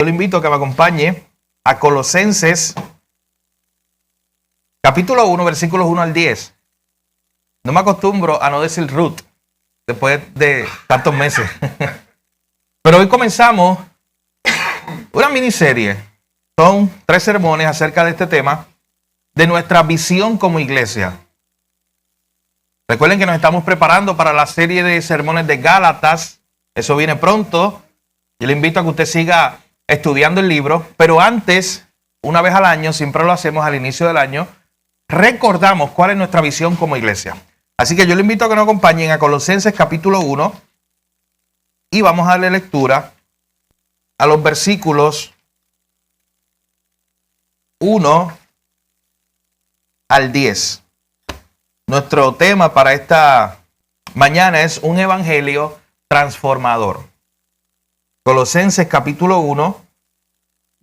Yo le invito a que me acompañe a Colosenses, capítulo 1, versículos 1 al 10. No me acostumbro a no decir Ruth después de tantos meses. Pero hoy comenzamos una miniserie. Son 3 sermones acerca de este tema, de nuestra visión como iglesia. Recuerden que nos estamos preparando para la serie de sermones de Gálatas. Eso viene pronto. Yo le invito a que usted siga estudiando el libro. Pero antes, una vez al año, siempre lo hacemos al inicio del año, recordamos cuál es nuestra visión como iglesia. Así que yo le invito a que nos acompañen a Colosenses capítulo 1 y vamos a darle lectura a los versículos 1 al 10. Nuestro tema para esta mañana es un evangelio transformador. Colosenses capítulo 1,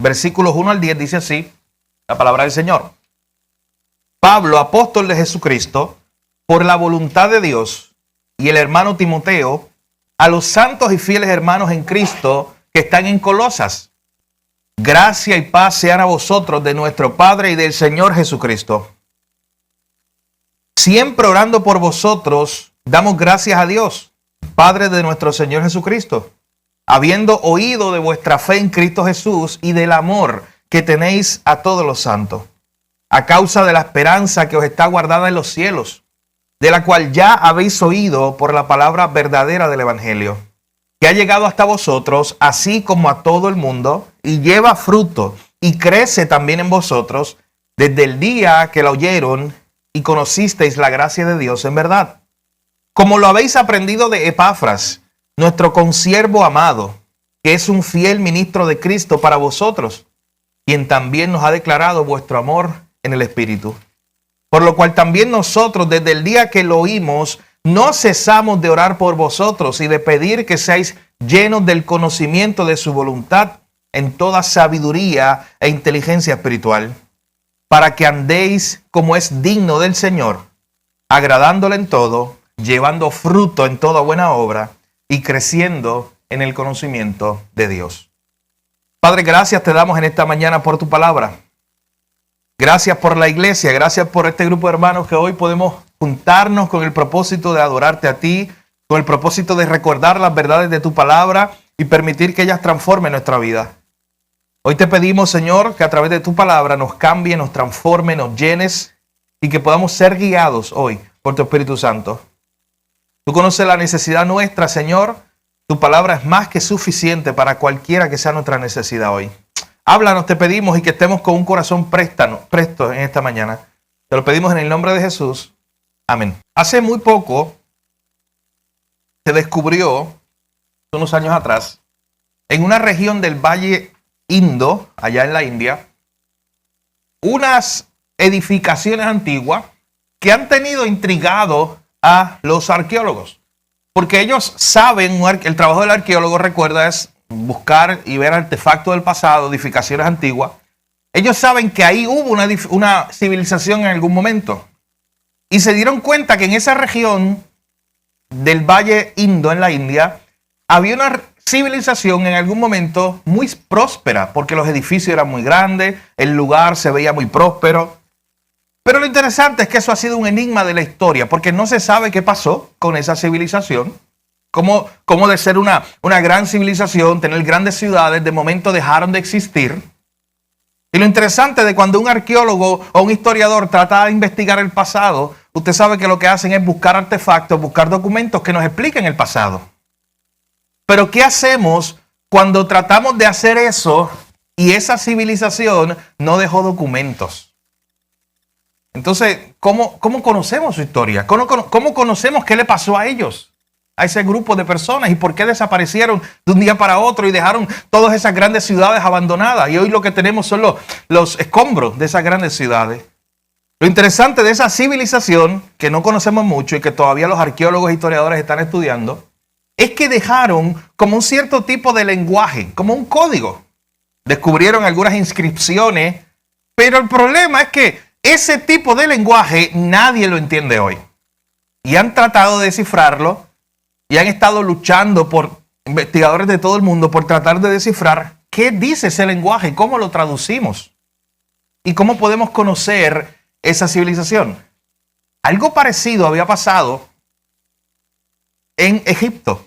versículos 1 al 10 dice así, la palabra del Señor. Pablo, apóstol de Jesucristo, por la voluntad de Dios, y el hermano Timoteo, a los santos y fieles hermanos en Cristo que están en Colosas. Gracia y paz sean a vosotros de nuestro Padre y del Señor Jesucristo. Siempre orando por vosotros, damos gracias a Dios, Padre de nuestro Señor Jesucristo, habiendo oído de vuestra fe en Cristo Jesús y del amor que tenéis a todos los santos, a causa de la esperanza que os está guardada en los cielos, de la cual ya habéis oído por la palabra verdadera del Evangelio, que ha llegado hasta vosotros, así como a todo el mundo, y lleva fruto, y crece también en vosotros, desde el día que la oyeron y conocisteis la gracia de Dios en verdad. Como lo habéis aprendido de Epafras, nuestro consiervo amado, que es un fiel ministro de Cristo para vosotros, quien también nos ha declarado vuestro amor en el Espíritu. Por lo cual también nosotros, desde el día que lo oímos, no cesamos de orar por vosotros y de pedir que seáis llenos del conocimiento de su voluntad en toda sabiduría e inteligencia espiritual, para que andéis como es digno del Señor, agradándole en todo, llevando fruto en toda buena obra y creciendo en el conocimiento de Dios. Padre, gracias te damos en esta mañana por tu palabra. Gracias por la iglesia, gracias por este grupo de hermanos que hoy podemos juntarnos con el propósito de adorarte a ti, con el propósito de recordar las verdades de tu palabra y permitir que ellas transformen nuestra vida. Hoy te pedimos, Señor, que a través de tu palabra nos cambie, nos transforme, nos llenes y que podamos ser guiados hoy por tu Espíritu Santo. Tú conoces la necesidad nuestra, Señor. Tu palabra es más que suficiente para cualquiera que sea nuestra necesidad hoy. Háblanos, te pedimos, y que estemos con un corazón presto en esta mañana. Te lo pedimos en el nombre de Jesús. Amén. Hace muy poco se descubrió, unos años atrás, en una región del Valle Indo, allá en la India, unas edificaciones antiguas que han tenido intrigado a los arqueólogos. Porque ellos saben, el trabajo del arqueólogo, recuerda, es buscar y ver artefactos del pasado, edificaciones antiguas. Ellos saben que ahí hubo una civilización en algún momento. Y se dieron cuenta que en esa región del Valle Indo, en la India, había una civilización en algún momento muy próspera, porque los edificios eran muy grandes, el lugar se veía muy próspero. Pero lo interesante es que eso ha sido un enigma de la historia, porque no se sabe qué pasó con esa civilización. Cómo de ser una gran civilización, tener grandes ciudades, de momento dejaron de existir. Y lo interesante de cuando un arqueólogo o un historiador trata de investigar el pasado, usted sabe que lo que hacen es buscar artefactos, buscar documentos que nos expliquen el pasado. Pero ¿qué hacemos cuando tratamos de hacer eso y esa civilización no dejó documentos? Entonces, ¿cómo conocemos su historia? ¿Cómo conocemos qué le pasó a ellos? A ese grupo de personas y por qué desaparecieron de un día para otro y dejaron todas esas grandes ciudades abandonadas. Y hoy lo que tenemos son los escombros de esas grandes ciudades. Lo interesante de esa civilización, que no conocemos mucho y que todavía los arqueólogos e historiadores están estudiando, es que dejaron como un cierto tipo de lenguaje, como un código. Descubrieron algunas inscripciones, pero el problema es que ese tipo de lenguaje nadie lo entiende hoy. Y han tratado de descifrarlo y han estado luchando por investigadores de todo el mundo por tratar de descifrar qué qué dice ese lenguaje, cómo lo traducimos y cómo podemos conocer esa civilización. Algo parecido había pasado en Egipto.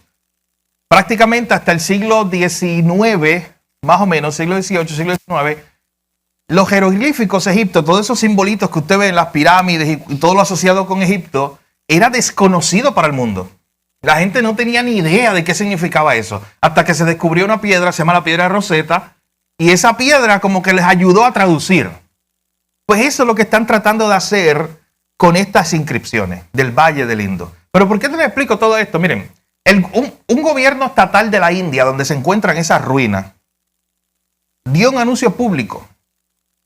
Prácticamente hasta el siglo XIX, más o menos, siglo XVIII, siglo XIX, los jeroglíficos de Egipto, todos esos simbolitos que usted ve en las pirámides y todo lo asociado con Egipto, era desconocido para el mundo. La gente no tenía ni idea de qué significaba eso, hasta que se descubrió una piedra, se llama la piedra de Rosetta, y esa piedra como que les ayudó a traducir. Pues eso es lo que están tratando de hacer con estas inscripciones del Valle del Indo. Pero ¿por qué te les explico todo esto? Miren, un gobierno estatal de la India, donde se encuentran esas ruinas, dio un anuncio público.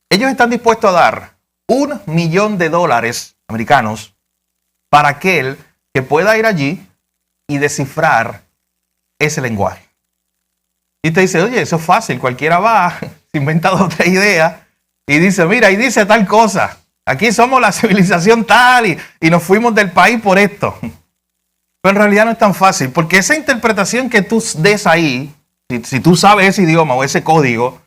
Ellos están dispuestos a dar $1 millón americanos para aquel que pueda ir allí y descifrar ese lenguaje. Y te dice, oye, eso es fácil, cualquiera va, se inventa otra idea y dice, mira, y dice tal cosa. Aquí somos la civilización tal y nos fuimos del país por esto. Pero en realidad no es tan fácil, porque esa interpretación que tú des ahí, si tú sabes ese idioma o ese código,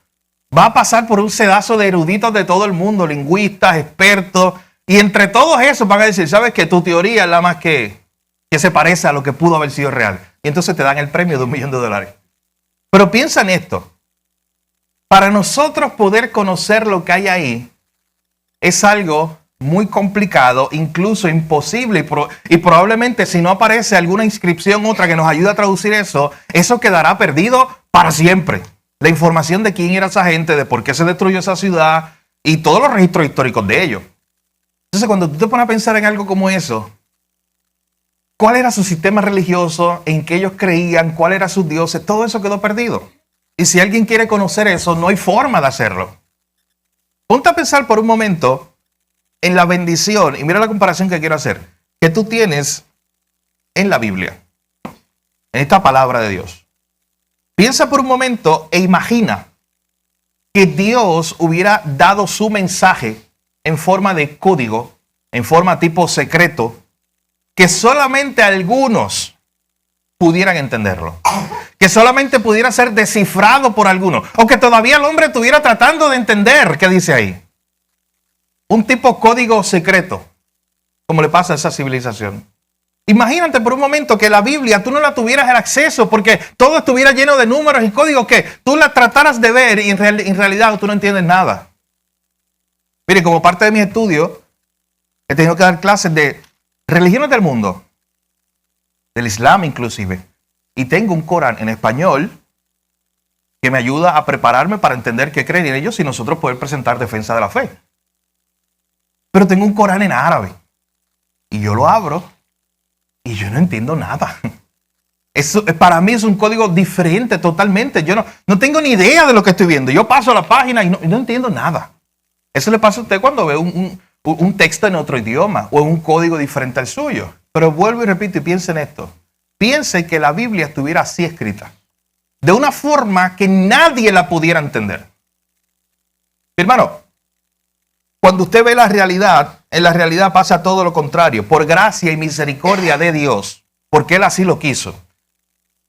va a pasar por un sedazo de eruditos de todo el mundo, lingüistas, expertos, y entre todos esos van a decir, ¿sabes qué? Tu teoría es la más que se parece a lo que pudo haber sido real. Y entonces te dan el premio de $1 millón. Pero piensa en esto. Para nosotros poder conocer lo que hay ahí, es algo muy complicado, incluso imposible, y probablemente si no aparece alguna inscripción, otra que nos ayude a traducir eso, eso quedará perdido para siempre. La información de quién era esa gente, de por qué se destruyó esa ciudad y todos los registros históricos de ellos. Entonces, cuando tú te pones a pensar en algo como eso, ¿cuál era su sistema religioso? ¿En qué ellos creían? ¿Cuál eran sus dioses? Todo eso quedó perdido. Y si alguien quiere conocer eso, no hay forma de hacerlo. Ponte a pensar por un momento en la bendición, y mira la comparación que quiero hacer, que tú tienes en la Biblia, en esta palabra de Dios. Piensa por un momento e imagina que Dios hubiera dado su mensaje en forma de código, en forma tipo secreto, que solamente algunos pudieran entenderlo, que solamente pudiera ser descifrado por algunos, o que todavía el hombre estuviera tratando de entender qué dice ahí. Un tipo código secreto, como le pasa a esa civilización. Imagínate por un momento que la Biblia tú no la tuvieras el acceso porque todo estuviera lleno de números y códigos que tú la trataras de ver y en realidad tú no entiendes nada. Mire, como parte de mis estudios, he tenido que dar clases de religiones del mundo, del Islam inclusive, y tengo un Corán en español que me ayuda a prepararme para entender qué creen en ellos y nosotros poder presentar defensa de la fe. Pero tengo un Corán en árabe y yo lo abro y yo no entiendo nada. Eso, para mí es un código diferente totalmente. Yo no tengo ni idea de lo que estoy viendo. Yo paso a la página y no entiendo nada. Eso le pasa a usted cuando ve un texto en otro idioma o en un código diferente al suyo. Pero vuelvo y repito y piense en esto. Piense que la Biblia estuviera así escrita, de una forma que nadie la pudiera entender. Mi hermano, cuando usted ve la realidad, en la realidad pasa todo lo contrario. Por gracia y misericordia de Dios, porque Él así lo quiso.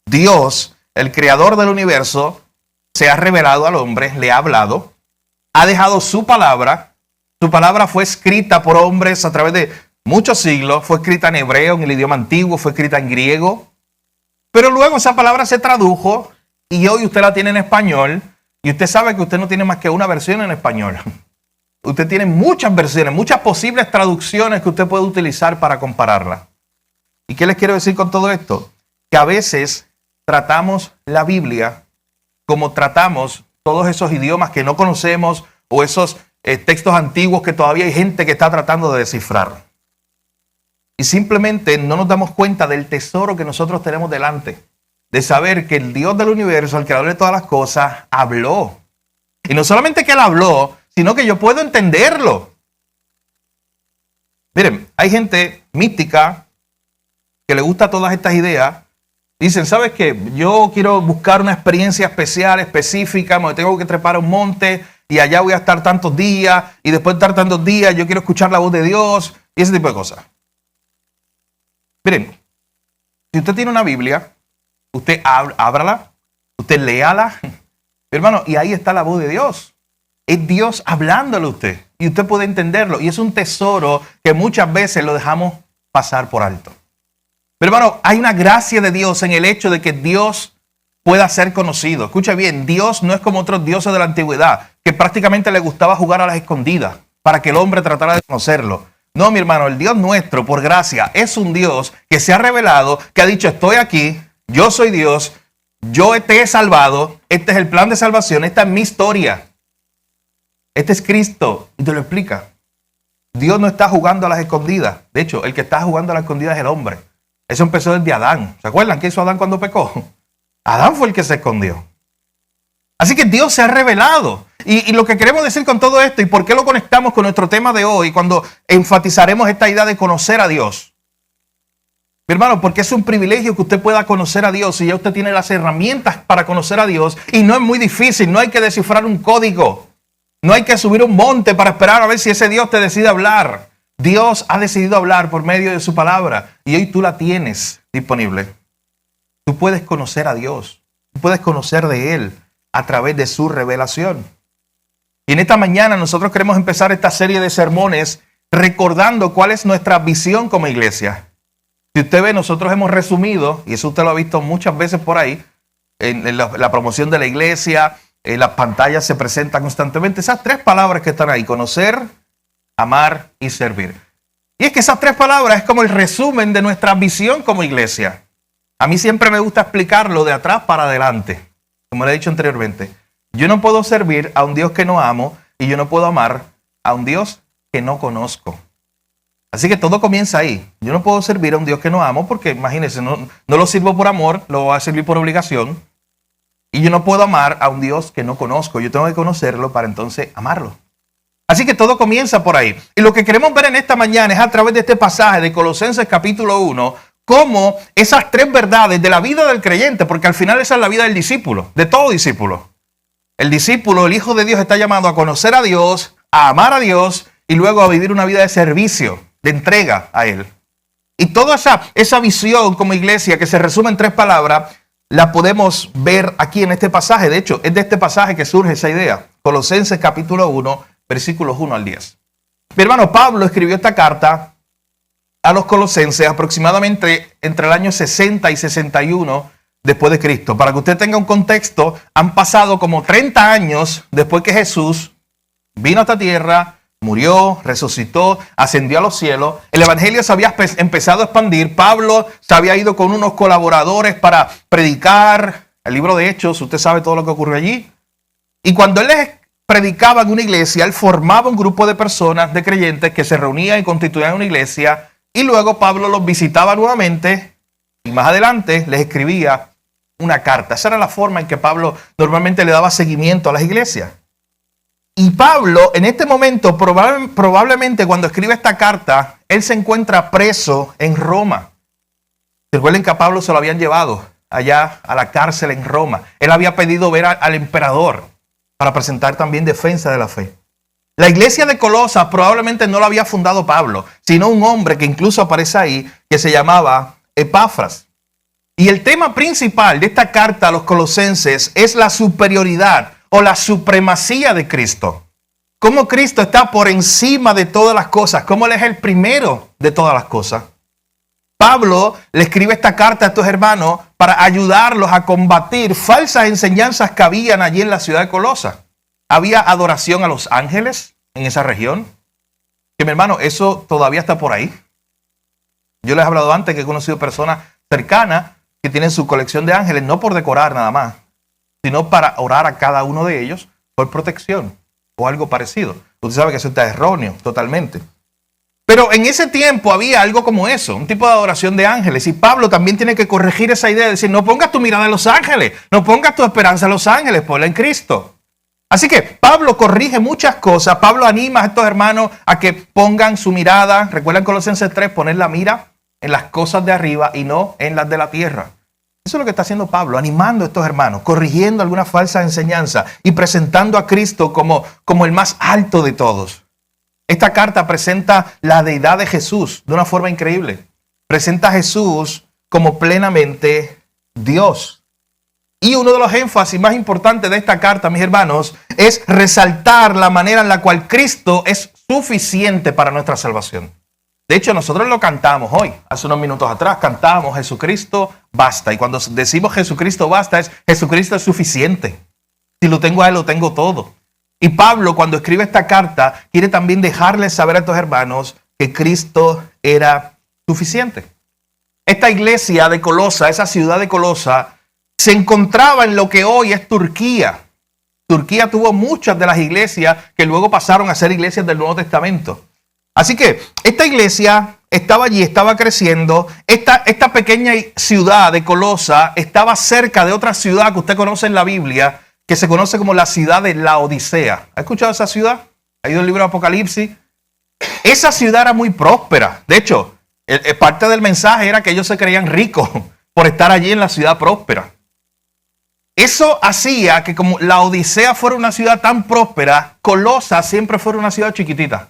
Dios, el creador del universo, se ha revelado al hombre, le ha hablado, ha dejado su palabra. Su palabra fue escrita por hombres a través de muchos siglos. Fue escrita en hebreo, en el idioma antiguo, fue escrita en griego. Pero luego esa palabra se tradujo y hoy usted la tiene en español. Y usted sabe que usted no tiene más que una versión en español. Usted tiene muchas versiones, muchas posibles traducciones que usted puede utilizar para compararla. ¿Y qué les quiero decir con todo esto? Que a veces tratamos la Biblia como tratamos todos esos idiomas que no conocemos o esos textos antiguos que todavía hay gente que está tratando de descifrar. Y simplemente no nos damos cuenta del tesoro que nosotros tenemos delante. De saber que el Dios del universo, el creador de todas las cosas, habló. Y no solamente que Él habló, sino que yo puedo entenderlo. Miren, hay gente mística que le gusta todas estas ideas. Dicen, ¿sabes qué? Yo quiero buscar una experiencia especial, específica, me tengo que trepar a un monte y allá voy a estar tantos días y después de estar tantos días yo quiero escuchar la voz de Dios y ese tipo de cosas. Miren, si usted tiene una Biblia, usted ábrala, usted léala Hermano, y ahí está la voz de Dios. Es Dios hablándole a usted. Y usted puede entenderlo. Y es un tesoro que muchas veces lo dejamos pasar por alto. Pero hermano, hay una gracia de Dios en el hecho de que Dios pueda ser conocido. Escucha bien, Dios no es como otros dioses de la antigüedad, que prácticamente le gustaba jugar a las escondidas para que el hombre tratara de conocerlo. No, mi hermano, el Dios nuestro, por gracia, es un Dios que se ha revelado, que ha dicho, estoy aquí, yo soy Dios, yo te he salvado, este es el plan de salvación, esta es mi historia. Este es Cristo, y te lo explica. Dios no está jugando a las escondidas. De hecho, el que está jugando a las escondidas es el hombre. Eso empezó desde Adán. ¿Se acuerdan qué hizo Adán cuando pecó? Adán fue el que se escondió. Así que Dios se ha revelado. Y lo que queremos decir con todo esto, y por qué lo conectamos con nuestro tema de hoy, cuando enfatizaremos esta idea de conocer a Dios. Mi hermano, porque es un privilegio que usted pueda conocer a Dios y ya usted tiene las herramientas para conocer a Dios. Y no es muy difícil, no hay que descifrar un código. No hay que subir un monte para esperar a ver si ese Dios te decide hablar. Dios ha decidido hablar por medio de su palabra y hoy tú la tienes disponible. Tú puedes conocer a Dios, tú puedes conocer de Él a través de su revelación. Y en esta mañana nosotros queremos empezar esta serie de sermones recordando cuál es nuestra visión como iglesia. Si usted ve, nosotros hemos resumido, y eso usted lo ha visto muchas veces por ahí, en la promoción de la iglesia, en las pantallas se presentan constantemente esas tres palabras que están ahí: conocer, amar y servir. Y es que esas tres palabras es como el resumen de nuestra visión como iglesia. A mí siempre me gusta explicarlo de atrás para adelante. Como le he dicho anteriormente, yo no puedo servir a un Dios que no amo y yo no puedo amar a un Dios que no conozco. Así que todo comienza ahí. Yo no puedo servir a un Dios que no amo porque, imagínense, no lo sirvo por amor, lo voy a servir por obligación. Y yo no puedo amar a un Dios que no conozco. Yo tengo que conocerlo para entonces amarlo. Así que todo comienza por ahí. Y lo que queremos ver en esta mañana es a través de este pasaje de Colosenses capítulo 1, cómo esas tres verdades de la vida del creyente, porque al final esa es la vida del discípulo, de todo discípulo. El discípulo, el Hijo de Dios, está llamado a conocer a Dios, a amar a Dios y luego a vivir una vida de servicio, de entrega a Él. Y toda esa visión como iglesia que se resume en tres palabras, la podemos ver aquí en este pasaje. De hecho, es de este pasaje que surge esa idea. Colosenses capítulo 1, versículos 1 al 10. Mi hermano Pablo escribió esta carta a los colosenses aproximadamente entre el año 60 y 61 después de Cristo. Para que usted tenga un contexto, han pasado como 30 años después que Jesús vino a esta tierra, murió, resucitó, ascendió a los cielos. El evangelio se había empezado a expandir. Pablo se había ido con unos colaboradores para predicar el libro de Hechos. Usted sabe todo lo que ocurrió allí. Y cuando él les predicaba en una iglesia, él formaba un grupo de personas, de creyentes, que se reunían y constituían una iglesia. Y luego Pablo los visitaba nuevamente y más adelante les escribía una carta. Esa era la forma en que Pablo normalmente le daba seguimiento a las iglesias. Y Pablo, en este momento, probablemente cuando escribe esta carta, él se encuentra preso en Roma. Recuerden que a Pablo se lo habían llevado allá a la cárcel en Roma. Él había pedido ver al emperador para presentar también defensa de la fe. La iglesia de Colosas probablemente no la había fundado Pablo, sino un hombre que incluso aparece ahí, que se llamaba Epafras. Y el tema principal de esta carta a los colosenses es la superioridad o la supremacía de Cristo. Cómo Cristo está por encima de todas las cosas, cómo Él es el primero de todas las cosas. Pablo le escribe esta carta a estos hermanos para ayudarlos a combatir falsas enseñanzas que habían allí en la ciudad de Colosas. Había adoración a los ángeles en esa región. Que mi hermano, eso todavía está por ahí. Yo les he hablado antes que he conocido personas cercanas que tienen su colección de ángeles, no por decorar nada más, sino para orar a cada uno de ellos por protección o algo parecido. Usted sabe que eso está erróneo totalmente. Pero en ese tiempo había algo como eso, un tipo de adoración de ángeles. Y Pablo también tiene que corregir esa idea de decir, no pongas tu mirada en los ángeles, no pongas tu esperanza en los ángeles, ponla en Cristo. Así que Pablo corrige muchas cosas. Pablo anima a estos hermanos a que pongan su mirada, recuerdan Colosenses 3, poner la mira en las cosas de arriba y no en las de la tierra. Eso es lo que está haciendo Pablo, animando a estos hermanos, corrigiendo alguna falsa enseñanza y presentando a Cristo como el más alto de todos. Esta carta presenta la deidad de Jesús de una forma increíble. Presenta a Jesús como plenamente Dios. Y uno de los énfasis más importantes de esta carta, mis hermanos, es resaltar la manera en la cual Cristo es suficiente para nuestra salvación. De hecho, nosotros lo cantamos hoy. Hace unos minutos atrás cantamos Jesucristo basta. Y cuando decimos Jesucristo basta, es Jesucristo es suficiente. Si lo tengo a Él, lo tengo todo. Y Pablo, cuando escribe esta carta, quiere también dejarles saber a estos hermanos que Cristo era suficiente. Esta iglesia de Colosa, esa ciudad de Colosa, se encontraba en lo que hoy es Turquía. Turquía tuvo muchas de las iglesias que luego pasaron a ser iglesias del Nuevo Testamento. Así que esta iglesia estaba allí, estaba creciendo. Esta pequeña ciudad de Colosa estaba cerca de otra ciudad que usted conoce en la Biblia, que se conoce como la ciudad de Laodicea. ¿Ha escuchado esa ciudad? ¿Ha ido el libro de Apocalipsis? Esa ciudad era muy próspera. De hecho, parte del mensaje era que ellos se creían ricos por estar allí en la ciudad próspera. Eso hacía que como Laodicea fuera una ciudad tan próspera, Colosa siempre fuera una ciudad chiquitita.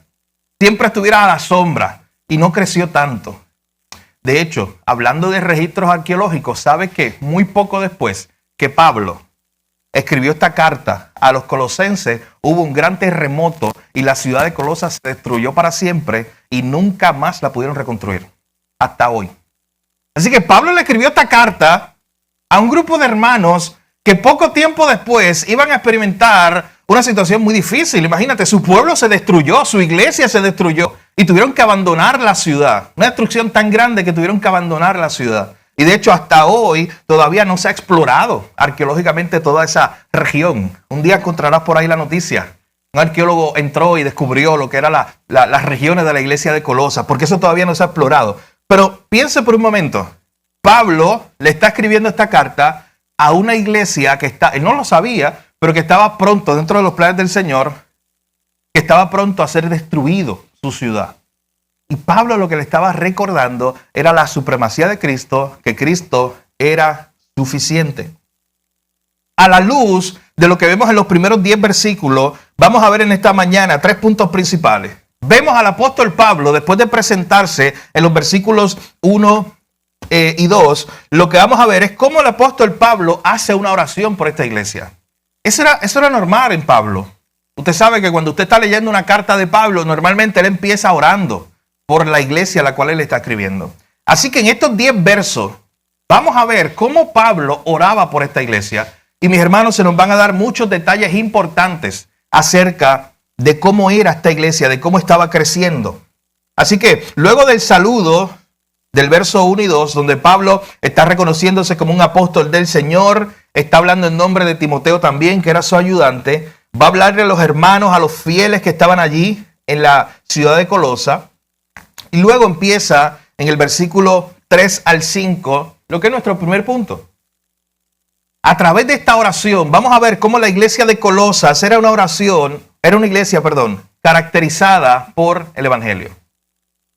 Siempre estuviera a la sombra y no creció tanto. De hecho, hablando de registros arqueológicos, sabe que muy poco después que Pablo escribió esta carta a los colosenses, hubo un gran terremoto y la ciudad de Colosa se destruyó para siempre y nunca más la pudieron reconstruir hasta hoy. Así que Pablo le escribió esta carta a un grupo de hermanos que poco tiempo después iban a experimentar una situación muy difícil. Imagínate, su pueblo se destruyó, su iglesia se destruyó y tuvieron que abandonar la ciudad. Una destrucción tan grande que tuvieron que abandonar la ciudad. Y de hecho hasta hoy todavía no se ha explorado arqueológicamente toda esa región. Un día encontrarás por ahí la noticia. Un arqueólogo entró y descubrió lo que eran las regiones de la iglesia de Colosa, porque eso todavía no se ha explorado. Pero piense por un momento, Pablo le está escribiendo esta carta a una iglesia que él no lo sabía, pero que estaba pronto, dentro de los planes del Señor, que estaba pronto a ser destruido su ciudad. Y Pablo lo que le estaba recordando era la supremacía de Cristo, que Cristo era suficiente. A la luz de lo que vemos en los primeros 10 versículos, vamos a ver en esta mañana 3 puntos principales. Vemos al apóstol Pablo, después de presentarse en los versículos 1 y 2, lo que vamos a ver es cómo el apóstol Pablo hace una oración por esta iglesia. Eso era normal en Pablo. Usted sabe que cuando usted está leyendo una carta de Pablo, normalmente él empieza orando por la iglesia a la cual él está escribiendo. Así que en estos 10 versos vamos a ver cómo Pablo oraba por esta iglesia. Y mis hermanos, se nos van a dar muchos detalles importantes acerca de cómo era esta iglesia, de cómo estaba creciendo. Así que luego del saludo del verso 1 y 2, donde Pablo está reconociéndose como un apóstol del Señor, está hablando en nombre de Timoteo también, que era su ayudante, va a hablarle a los hermanos, a los fieles que estaban allí en la ciudad de Colosa. Y luego empieza en el versículo 3 al 5, lo que es nuestro primer punto. A través de esta oración vamos a ver cómo la iglesia de Colosas era una iglesia caracterizada por el Evangelio.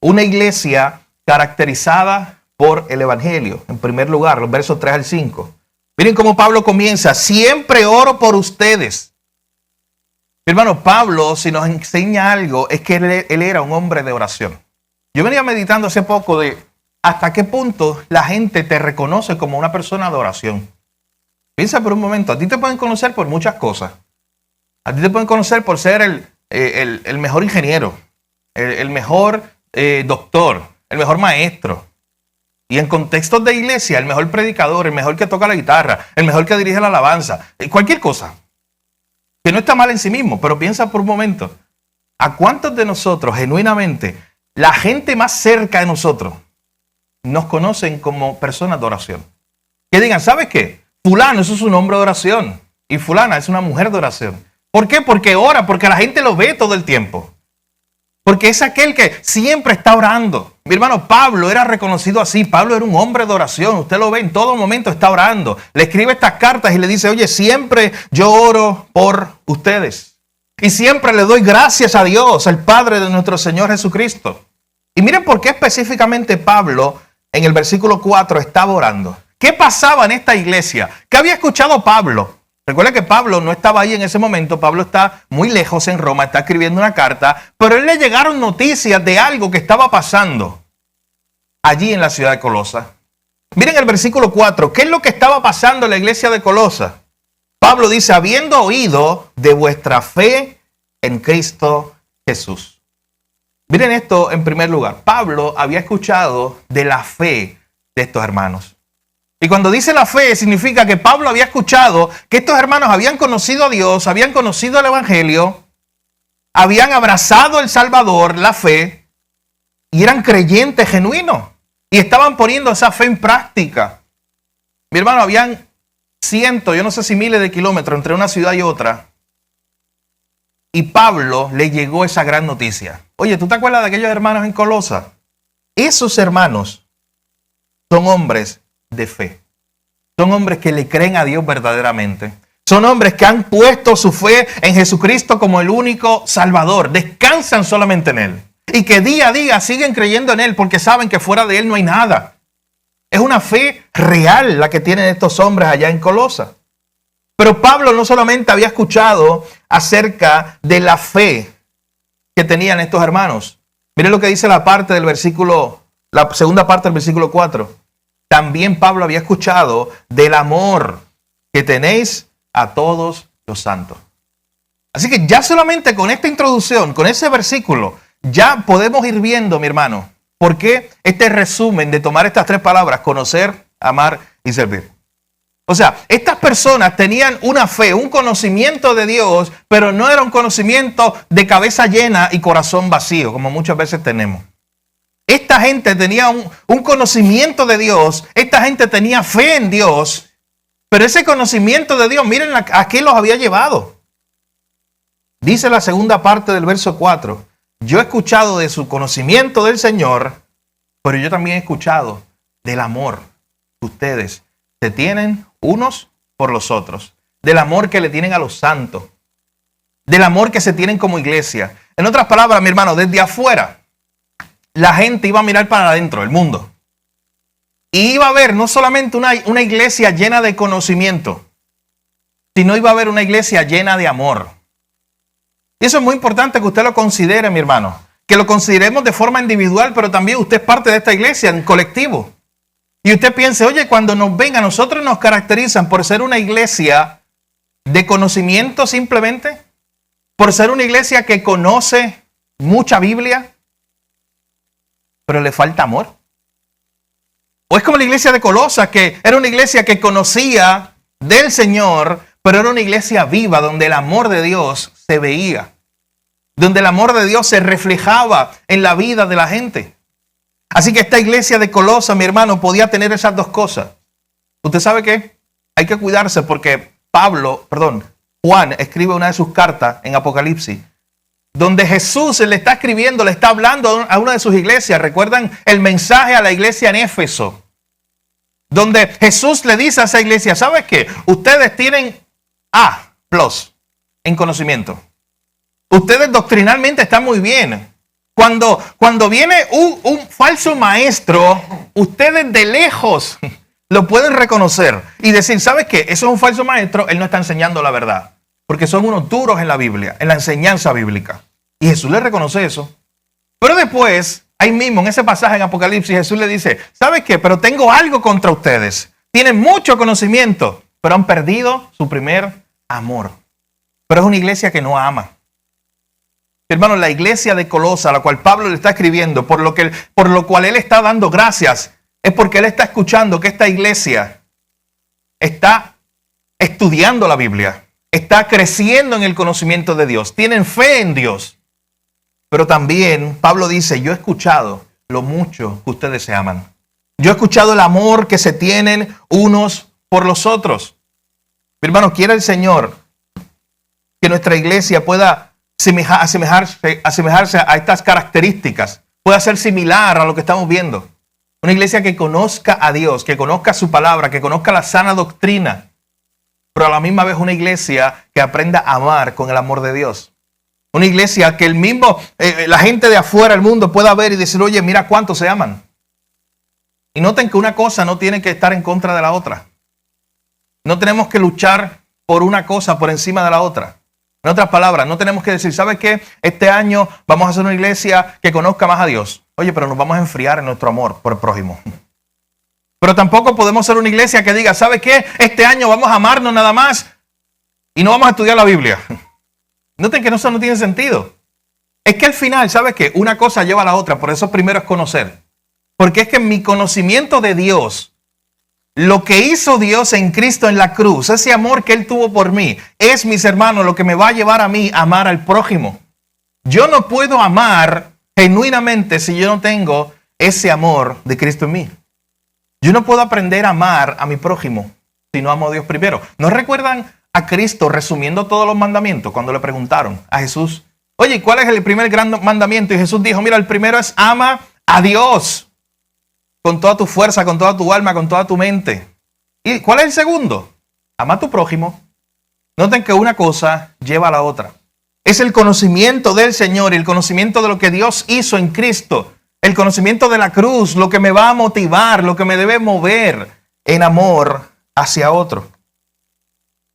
Una iglesia caracterizada por el Evangelio. En primer lugar, los versos 3 al 5. Miren cómo Pablo comienza: siempre oro por ustedes. Mi hermano, Pablo, si nos enseña algo, es que él era un hombre de oración. Yo venía meditando hace poco de hasta qué punto la gente te reconoce como una persona de oración. Piensa por un momento, a ti te pueden conocer por muchas cosas. A ti te pueden conocer por ser el mejor ingeniero, el mejor doctor, el mejor maestro. Y en contextos de iglesia, el mejor predicador, el mejor que toca la guitarra, el mejor que dirige la alabanza, cualquier cosa. Que no está mal en sí mismo, pero piensa por un momento, ¿a cuántos de nosotros genuinamente, la gente más cerca de nosotros, nos conocen como personas de oración? Que digan, ¿sabes qué? Fulano, eso es un hombre de oración. Y fulana es una mujer de oración. ¿Por qué? Porque ora, porque la gente lo ve todo el tiempo. Porque es aquel que siempre está orando. Mi hermano, Pablo era reconocido así. Pablo era un hombre de oración. Usted lo ve en todo momento, está orando. Le escribe estas cartas y le dice, oye, siempre yo oro por ustedes. Y siempre le doy gracias a Dios, al Padre de nuestro Señor Jesucristo. Y miren por qué específicamente Pablo en el versículo 4 estaba orando. ¿Qué pasaba en esta iglesia? ¿Qué había escuchado Pablo? Recuerda que Pablo no estaba ahí en ese momento. Pablo está muy lejos en Roma, está escribiendo una carta, pero a él le llegaron noticias de algo que estaba pasando allí en la ciudad de Colosa. Miren el versículo 4. ¿Qué es lo que estaba pasando en la iglesia de Colosa? Pablo dice, habiendo oído de vuestra fe en Cristo Jesús. Miren esto en primer lugar. Pablo había escuchado de la fe de estos hermanos. Y cuando dice la fe, significa que Pablo había escuchado que estos hermanos habían conocido a Dios, habían conocido el Evangelio, habían abrazado el Salvador, la fe, y eran creyentes genuinos. Y estaban poniendo esa fe en práctica. Mi hermano, habían cientos, yo no sé si miles de kilómetros entre una ciudad y otra. Y Pablo le llegó esa gran noticia. Oye, ¿tú te acuerdas de aquellos hermanos en Colosa? Esos hermanos son hombres de fe. Son hombres que le creen a Dios verdaderamente. Son hombres que han puesto su fe en Jesucristo como el único Salvador. Descansan solamente en Él. Y que día a día siguen creyendo en Él porque saben que fuera de Él no hay nada. Es una fe real la que tienen estos hombres allá en Colosa. Pero Pablo no solamente había escuchado acerca de la fe que tenían estos hermanos. Miren lo que dice la segunda parte del versículo 4. También Pablo había escuchado del amor que tenéis a todos los santos. Así que ya solamente con esta introducción, con ese versículo, ya podemos ir viendo, mi hermano, por qué este resumen de tomar estas tres palabras, conocer, amar y servir. O sea, estas personas tenían una fe, un conocimiento de Dios, pero no era un conocimiento de cabeza llena y corazón vacío, como muchas veces tenemos. Esta gente tenía un conocimiento de Dios, esta gente tenía fe en Dios, pero ese conocimiento de Dios, miren a qué los había llevado. Dice la segunda parte del verso 4. Yo he escuchado de su conocimiento del Señor, pero yo también he escuchado del amor que ustedes se tienen unos por los otros, del amor que le tienen a los santos, del amor que se tienen como iglesia. En otras palabras, mi hermano, desde afuera, la gente iba a mirar para adentro, el mundo, y iba a ver no solamente una iglesia llena de conocimiento, sino iba a ver una iglesia llena de amor. Y eso es muy importante que usted lo considere, mi hermano. Que lo consideremos de forma individual, pero también usted es parte de esta iglesia en colectivo. Y usted piense, oye, cuando nos ven, a nosotros nos caracterizan por ser una iglesia de conocimiento simplemente, por ser una iglesia que conoce mucha Biblia, pero le falta amor. O es como la iglesia de Colosas, que era una iglesia que conocía del Señor, pero era una iglesia viva donde el amor de Dios se veía, donde el amor de Dios se reflejaba en la vida de la gente. Así que esta iglesia de Colosas, mi hermano, podía tener esas dos cosas. ¿Usted sabe qué? Hay que cuidarse porque Juan escribe una de sus cartas en Apocalipsis, donde Jesús le está escribiendo, le está hablando a una de sus iglesias. ¿Recuerdan el mensaje a la iglesia en Éfeso? Donde Jesús le dice a esa iglesia, ¿sabes qué? Ustedes tienen A+ en conocimiento. Ustedes doctrinalmente están muy bien. Cuando viene un falso maestro, ustedes de lejos lo pueden reconocer y decir, ¿sabes qué? Eso es un falso maestro, él no está enseñando la verdad. Porque son unos duros en la Biblia, en la enseñanza bíblica. Y Jesús le reconoce eso. Pero después, ahí mismo, en ese pasaje en Apocalipsis, Jesús le dice, ¿sabes qué? Pero tengo algo contra ustedes. Tienen mucho conocimiento, pero han perdido su primer amor. Pero es una iglesia que no ama. Hermano, la iglesia de Colosa, a la cual Pablo le está escribiendo, por lo cual él está dando gracias, es porque él está escuchando que esta iglesia está estudiando la Biblia, está creciendo en el conocimiento de Dios, tienen fe en Dios. Pero también Pablo dice, yo he escuchado lo mucho que ustedes se aman. Yo he escuchado el amor que se tienen unos por los otros. Mi hermano, quiere el Señor que nuestra iglesia pueda asemejarse a estas características, pueda ser similar a lo que estamos viendo. Una iglesia que conozca a Dios, que conozca su palabra, que conozca la sana doctrina, pero a la misma vez una iglesia que aprenda a amar con el amor de Dios. Una iglesia que la gente de afuera, el mundo, pueda ver y decir, oye, mira cuánto se aman. Y noten que una cosa no tiene que estar en contra de la otra. No tenemos que luchar por una cosa por encima de la otra. En otras palabras, no tenemos que decir, ¿sabes qué? Este año vamos a hacer una iglesia que conozca más a Dios. Oye, pero nos vamos a enfriar en nuestro amor por el prójimo. Pero tampoco podemos ser una iglesia que diga, ¿sabe qué? Este año vamos a amarnos nada más y no vamos a estudiar la Biblia. Noten que eso no tiene sentido. Es que al final, ¿sabe qué? Una cosa lleva a la otra, por eso primero es conocer. Porque es que mi conocimiento de Dios, lo que hizo Dios en Cristo en la cruz, ese amor que Él tuvo por mí, es, mis hermanos, lo que me va a llevar a mí a amar al prójimo. Yo no puedo amar genuinamente si yo no tengo ese amor de Cristo en mí. Yo no puedo aprender a amar a mi prójimo si no amo a Dios primero. ¿No recuerdan a Cristo resumiendo todos los mandamientos cuando le preguntaron a Jesús? Oye, ¿cuál es el primer gran mandamiento? Y Jesús dijo, mira, el primero es ama a Dios con toda tu fuerza, con toda tu alma, con toda tu mente. ¿Y cuál es el segundo? Ama a tu prójimo. Noten que una cosa lleva a la otra. Es el conocimiento del Señor y el conocimiento de lo que Dios hizo en Cristo. El conocimiento de la cruz, lo que me va a motivar, lo que me debe mover en amor hacia otro.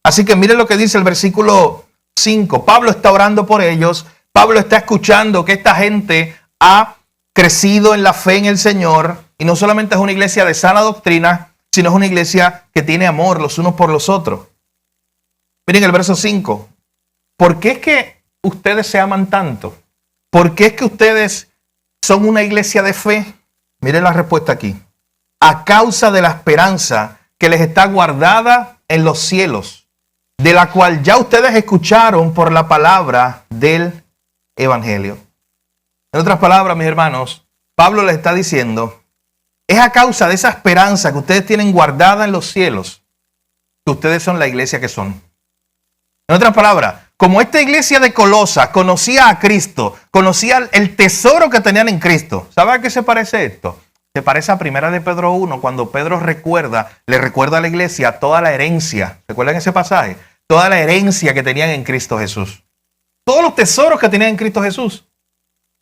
Así que miren lo que dice el versículo 5. Pablo está orando por ellos. Pablo está escuchando que esta gente ha crecido en la fe en el Señor. Y no solamente es una iglesia de sana doctrina, sino es una iglesia que tiene amor los unos por los otros. Miren el verso 5. ¿Por qué es que ustedes se aman tanto? ¿Por qué es que ustedes son una iglesia de fe? Miren la respuesta aquí. A causa de la esperanza que les está guardada en los cielos, de la cual ya ustedes escucharon por la palabra del Evangelio. En otras palabras, mis hermanos, Pablo les está diciendo, es a causa de esa esperanza que ustedes tienen guardada en los cielos, que ustedes son la iglesia que son. En otras palabras, como esta iglesia de Colosas conocía a Cristo, conocía el tesoro que tenían en Cristo. ¿Sabe a qué se parece esto? Se parece a Primera de Pedro 1, cuando Pedro le recuerda a la iglesia toda la herencia. ¿Recuerdan ese pasaje? Toda la herencia que tenían en Cristo Jesús. Todos los tesoros que tenían en Cristo Jesús.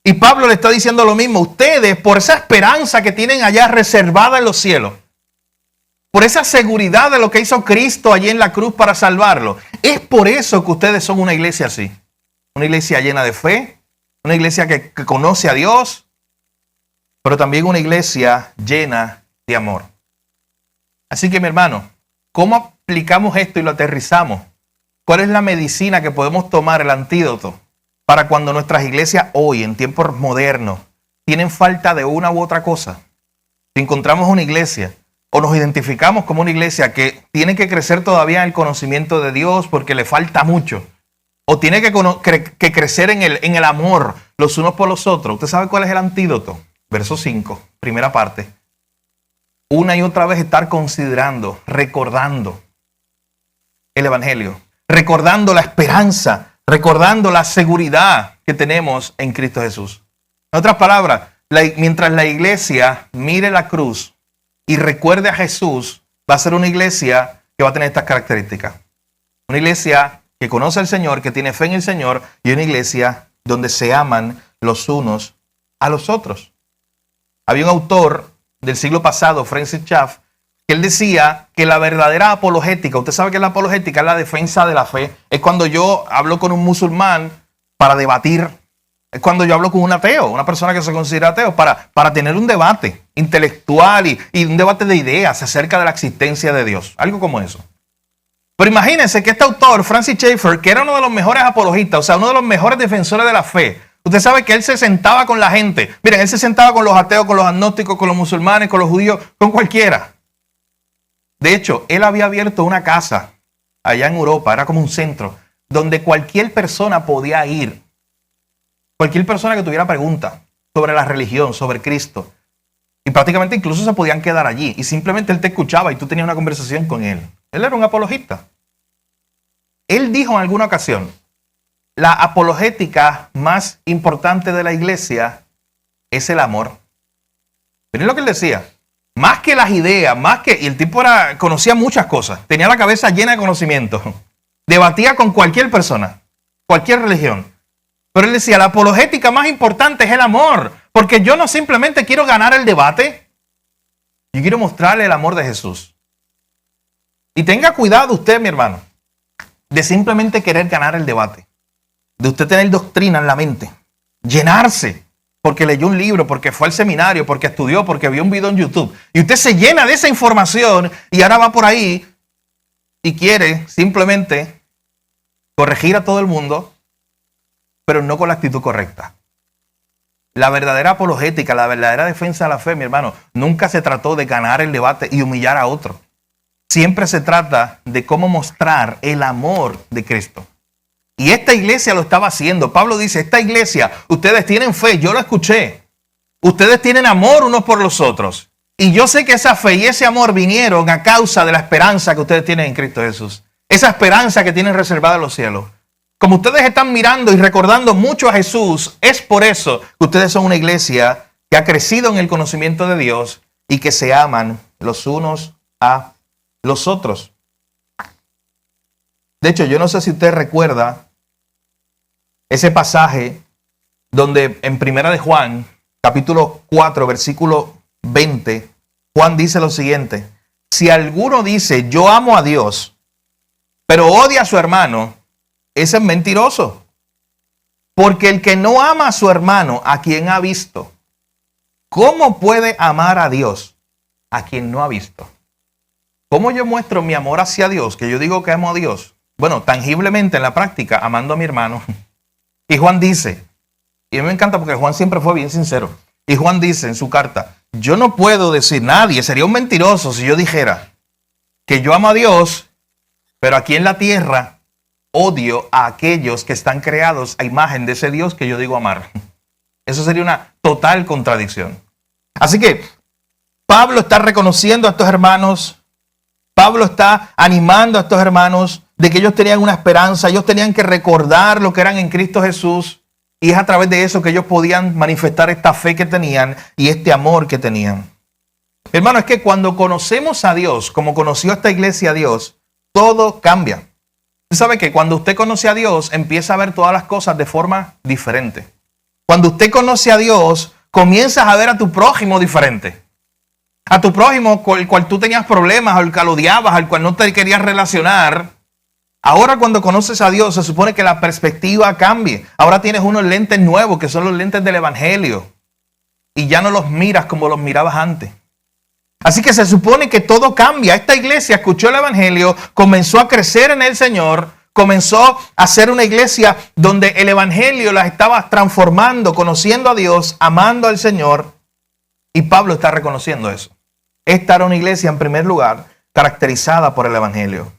Y Pablo le está diciendo lo mismo. Ustedes, por esa esperanza que tienen allá reservada en los cielos, por esa seguridad de lo que hizo Cristo allí en la cruz para salvarlo, es por eso que ustedes son una iglesia así. Una iglesia llena de fe, una iglesia que conoce a Dios, pero también una iglesia llena de amor. Así que, mi hermano, ¿cómo aplicamos esto y lo aterrizamos? ¿Cuál es la medicina que podemos tomar, el antídoto, para cuando nuestras iglesias hoy, en tiempos modernos, tienen falta de una u otra cosa? Si encontramos una iglesia o nos identificamos como una iglesia que tiene que crecer todavía en el conocimiento de Dios porque le falta mucho, o tiene que crecer en el amor los unos por los otros, ¿usted sabe cuál es el antídoto? Verso 5, primera parte. Una y otra vez estar considerando, recordando el Evangelio, recordando la esperanza, recordando la seguridad que tenemos en Cristo Jesús. En otras palabras, mientras la iglesia mire la cruz y recuerde a Jesús, va a ser una iglesia que va a tener estas características. Una iglesia que conoce al Señor, que tiene fe en el Señor, y una iglesia donde se aman los unos a los otros. Había un autor del siglo pasado, Francis Schaff, que él decía que la verdadera apologética, usted sabe que la apologética es la defensa de la fe, es cuando yo hablo con un musulmán para debatir, es cuando yo hablo con un ateo, una persona que se considera ateo, para tener un debate intelectual y un debate de ideas acerca de la existencia de Dios, algo como eso. Pero imagínense que este autor, Francis Schaeffer, que era uno de los mejores apologistas, o sea, uno de los mejores defensores de la fe, usted sabe que él se sentaba con la gente, miren, él se sentaba con los ateos, con los agnósticos, con los musulmanes, con los judíos, con cualquiera. De hecho, él había abierto una casa allá en Europa, era como un centro, donde cualquier persona podía ir. Cualquier persona que tuviera preguntas sobre la religión, sobre Cristo. Y prácticamente incluso se podían quedar allí. Y simplemente él te escuchaba y tú tenías una conversación con él. Él era un apologista. Él dijo en alguna ocasión, la apologética más importante de la iglesia es el amor. Miren lo que él decía. Más que las ideas, y el tipo conocía muchas cosas. Tenía la cabeza llena de conocimiento. Debatía con cualquier persona, cualquier religión. Pero él decía, la apologética más importante es el amor. Porque yo no simplemente quiero ganar el debate. Yo quiero mostrarle el amor de Jesús. Y tenga cuidado usted, mi hermano, de simplemente querer ganar el debate. De usted tener doctrina en la mente. Llenarse porque leyó un libro, porque fue al seminario, porque estudió, porque vio un video en YouTube. Y usted se llena de esa información y ahora va por ahí y quiere simplemente corregir a todo el mundo, pero no con la actitud correcta. La verdadera apologética, la verdadera defensa de la fe, mi hermano, nunca se trató de ganar el debate y humillar a otro. Siempre se trata de cómo mostrar el amor de Cristo. Y esta iglesia lo estaba haciendo. Pablo dice, esta iglesia, ustedes tienen fe, yo lo escuché. Ustedes tienen amor unos por los otros. Y yo sé que esa fe y ese amor vinieron a causa de la esperanza que ustedes tienen en Cristo Jesús. Esa esperanza que tienen reservada en los cielos. Como ustedes están mirando y recordando mucho a Jesús, es por eso que ustedes son una iglesia que ha crecido en el conocimiento de Dios y que se aman los unos a los otros. De hecho, yo no sé si usted recuerda ese pasaje donde en Primera de Juan, capítulo 4, versículo 20, Juan dice lo siguiente: si alguno dice yo amo a Dios, pero odia a su hermano, ese es mentiroso. Porque el que no ama a su hermano, a quien ha visto, ¿cómo puede amar a Dios a quien no ha visto? ¿Cómo yo muestro mi amor hacia Dios, que yo digo que amo a Dios? Bueno, tangiblemente en la práctica, amando a mi hermano. Y Juan dice, y a mí me encanta porque Juan siempre fue bien sincero, y Juan dice en su carta, yo no puedo decir, nadie, sería un mentiroso si yo dijera que yo amo a Dios, pero aquí en la tierra odio a aquellos que están creados a imagen de ese Dios que yo digo amar. Eso sería una total contradicción. Así que Pablo está reconociendo a estos hermanos, Pablo está animando a estos hermanos de que ellos tenían una esperanza, ellos tenían que recordar lo que eran en Cristo Jesús, y es a través de eso que ellos podían manifestar esta fe que tenían y este amor que tenían. Hermano, es que cuando conocemos a Dios, como conoció esta iglesia a Dios, todo cambia. Usted sabe que cuando usted conoce a Dios, empieza a ver todas las cosas de forma diferente. Cuando usted conoce a Dios, comienzas a ver a tu prójimo diferente. A tu prójimo con el cual tú tenías problemas, al cual odiabas, al cual no te querías relacionar. Ahora cuando conoces a Dios, se supone que la perspectiva cambie. Ahora tienes unos lentes nuevos, que son los lentes del Evangelio. Y ya no los miras como los mirabas antes. Así que se supone que todo cambia. Esta iglesia escuchó el Evangelio, comenzó a crecer en el Señor, comenzó a ser una iglesia donde el Evangelio la estaba transformando, conociendo a Dios, amando al Señor. Y Pablo está reconociendo eso. Esta era una iglesia, en primer lugar, caracterizada por el Evangelio.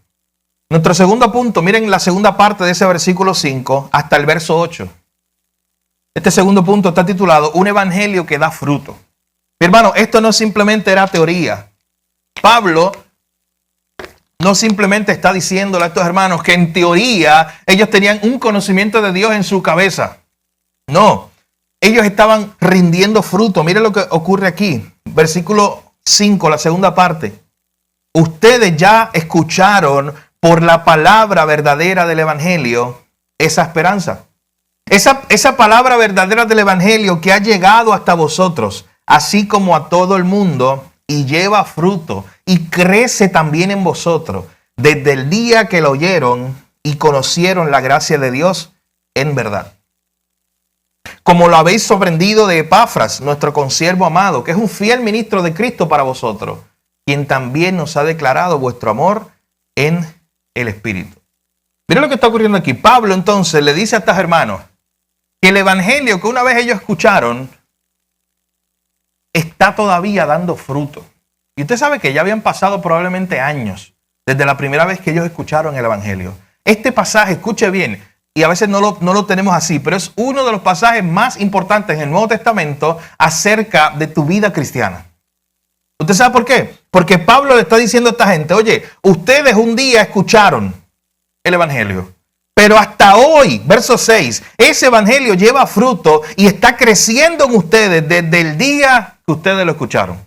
Nuestro segundo punto, miren la segunda parte de ese versículo 5 hasta el verso 8. Este segundo punto está titulado Un evangelio que da fruto. Mi hermano, esto no simplemente era teoría. Pablo no simplemente está diciéndole a estos hermanos que en teoría ellos tenían un conocimiento de Dios en su cabeza. No, ellos estaban rindiendo fruto. Miren lo que ocurre aquí. Versículo 5, la segunda parte. Ustedes ya escucharon por la palabra verdadera del Evangelio esa esperanza. Esa palabra verdadera del Evangelio que ha llegado hasta vosotros, así como a todo el mundo, y lleva fruto y crece también en vosotros, desde el día que lo oyeron y conocieron la gracia de Dios en verdad. Como lo habéis sorprendido de Epafras, nuestro consiervo amado, que es un fiel ministro de Cristo para vosotros, quien también nos ha declarado vuestro amor en el Espíritu. Mira lo que está ocurriendo aquí. Pablo entonces le dice a estos hermanos que el evangelio que una vez ellos escucharon está todavía dando fruto. Y usted sabe que ya habían pasado probablemente años desde la primera vez que ellos escucharon el evangelio. Este pasaje, escuche bien, y a veces no lo tenemos así, pero es uno de los pasajes más importantes en el Nuevo Testamento acerca de tu vida cristiana. ¿Usted sabe por qué? Porque Pablo le está diciendo a esta gente, oye, ustedes un día escucharon el evangelio, pero hasta hoy, verso 6, ese evangelio lleva fruto y está creciendo en ustedes desde el día que ustedes lo escucharon.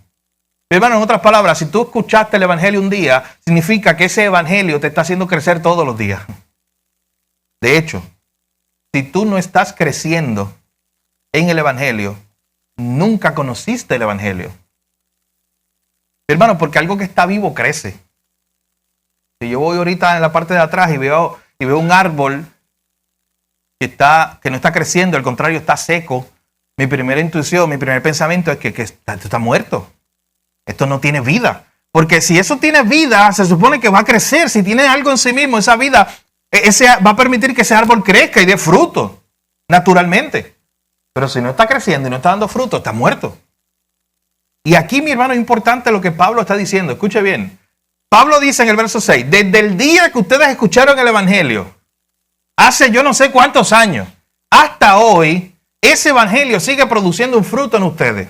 Hermano, en otras palabras, si tú escuchaste el evangelio un día, significa que ese evangelio te está haciendo crecer todos los días. De hecho, si tú no estás creciendo en el evangelio, nunca conociste el evangelio. Hermano, porque algo que está vivo crece. Si yo voy ahorita en la parte de atrás y veo un árbol que no está creciendo, al contrario, está seco, mi primera intuición, mi primer pensamiento es que esto está muerto. Esto no tiene vida. Porque si eso tiene vida, se supone que va a crecer. Si tiene algo en sí mismo, esa vida va a permitir que ese árbol crezca y dé fruto, naturalmente. Pero si no está creciendo y no está dando fruto, está muerto. Y aquí, mi hermano, es importante lo que Pablo está diciendo. Escuche bien. Pablo dice en el verso 6, desde el día que ustedes escucharon el evangelio, hace yo no sé cuántos años, hasta hoy, ese evangelio sigue produciendo un fruto en ustedes.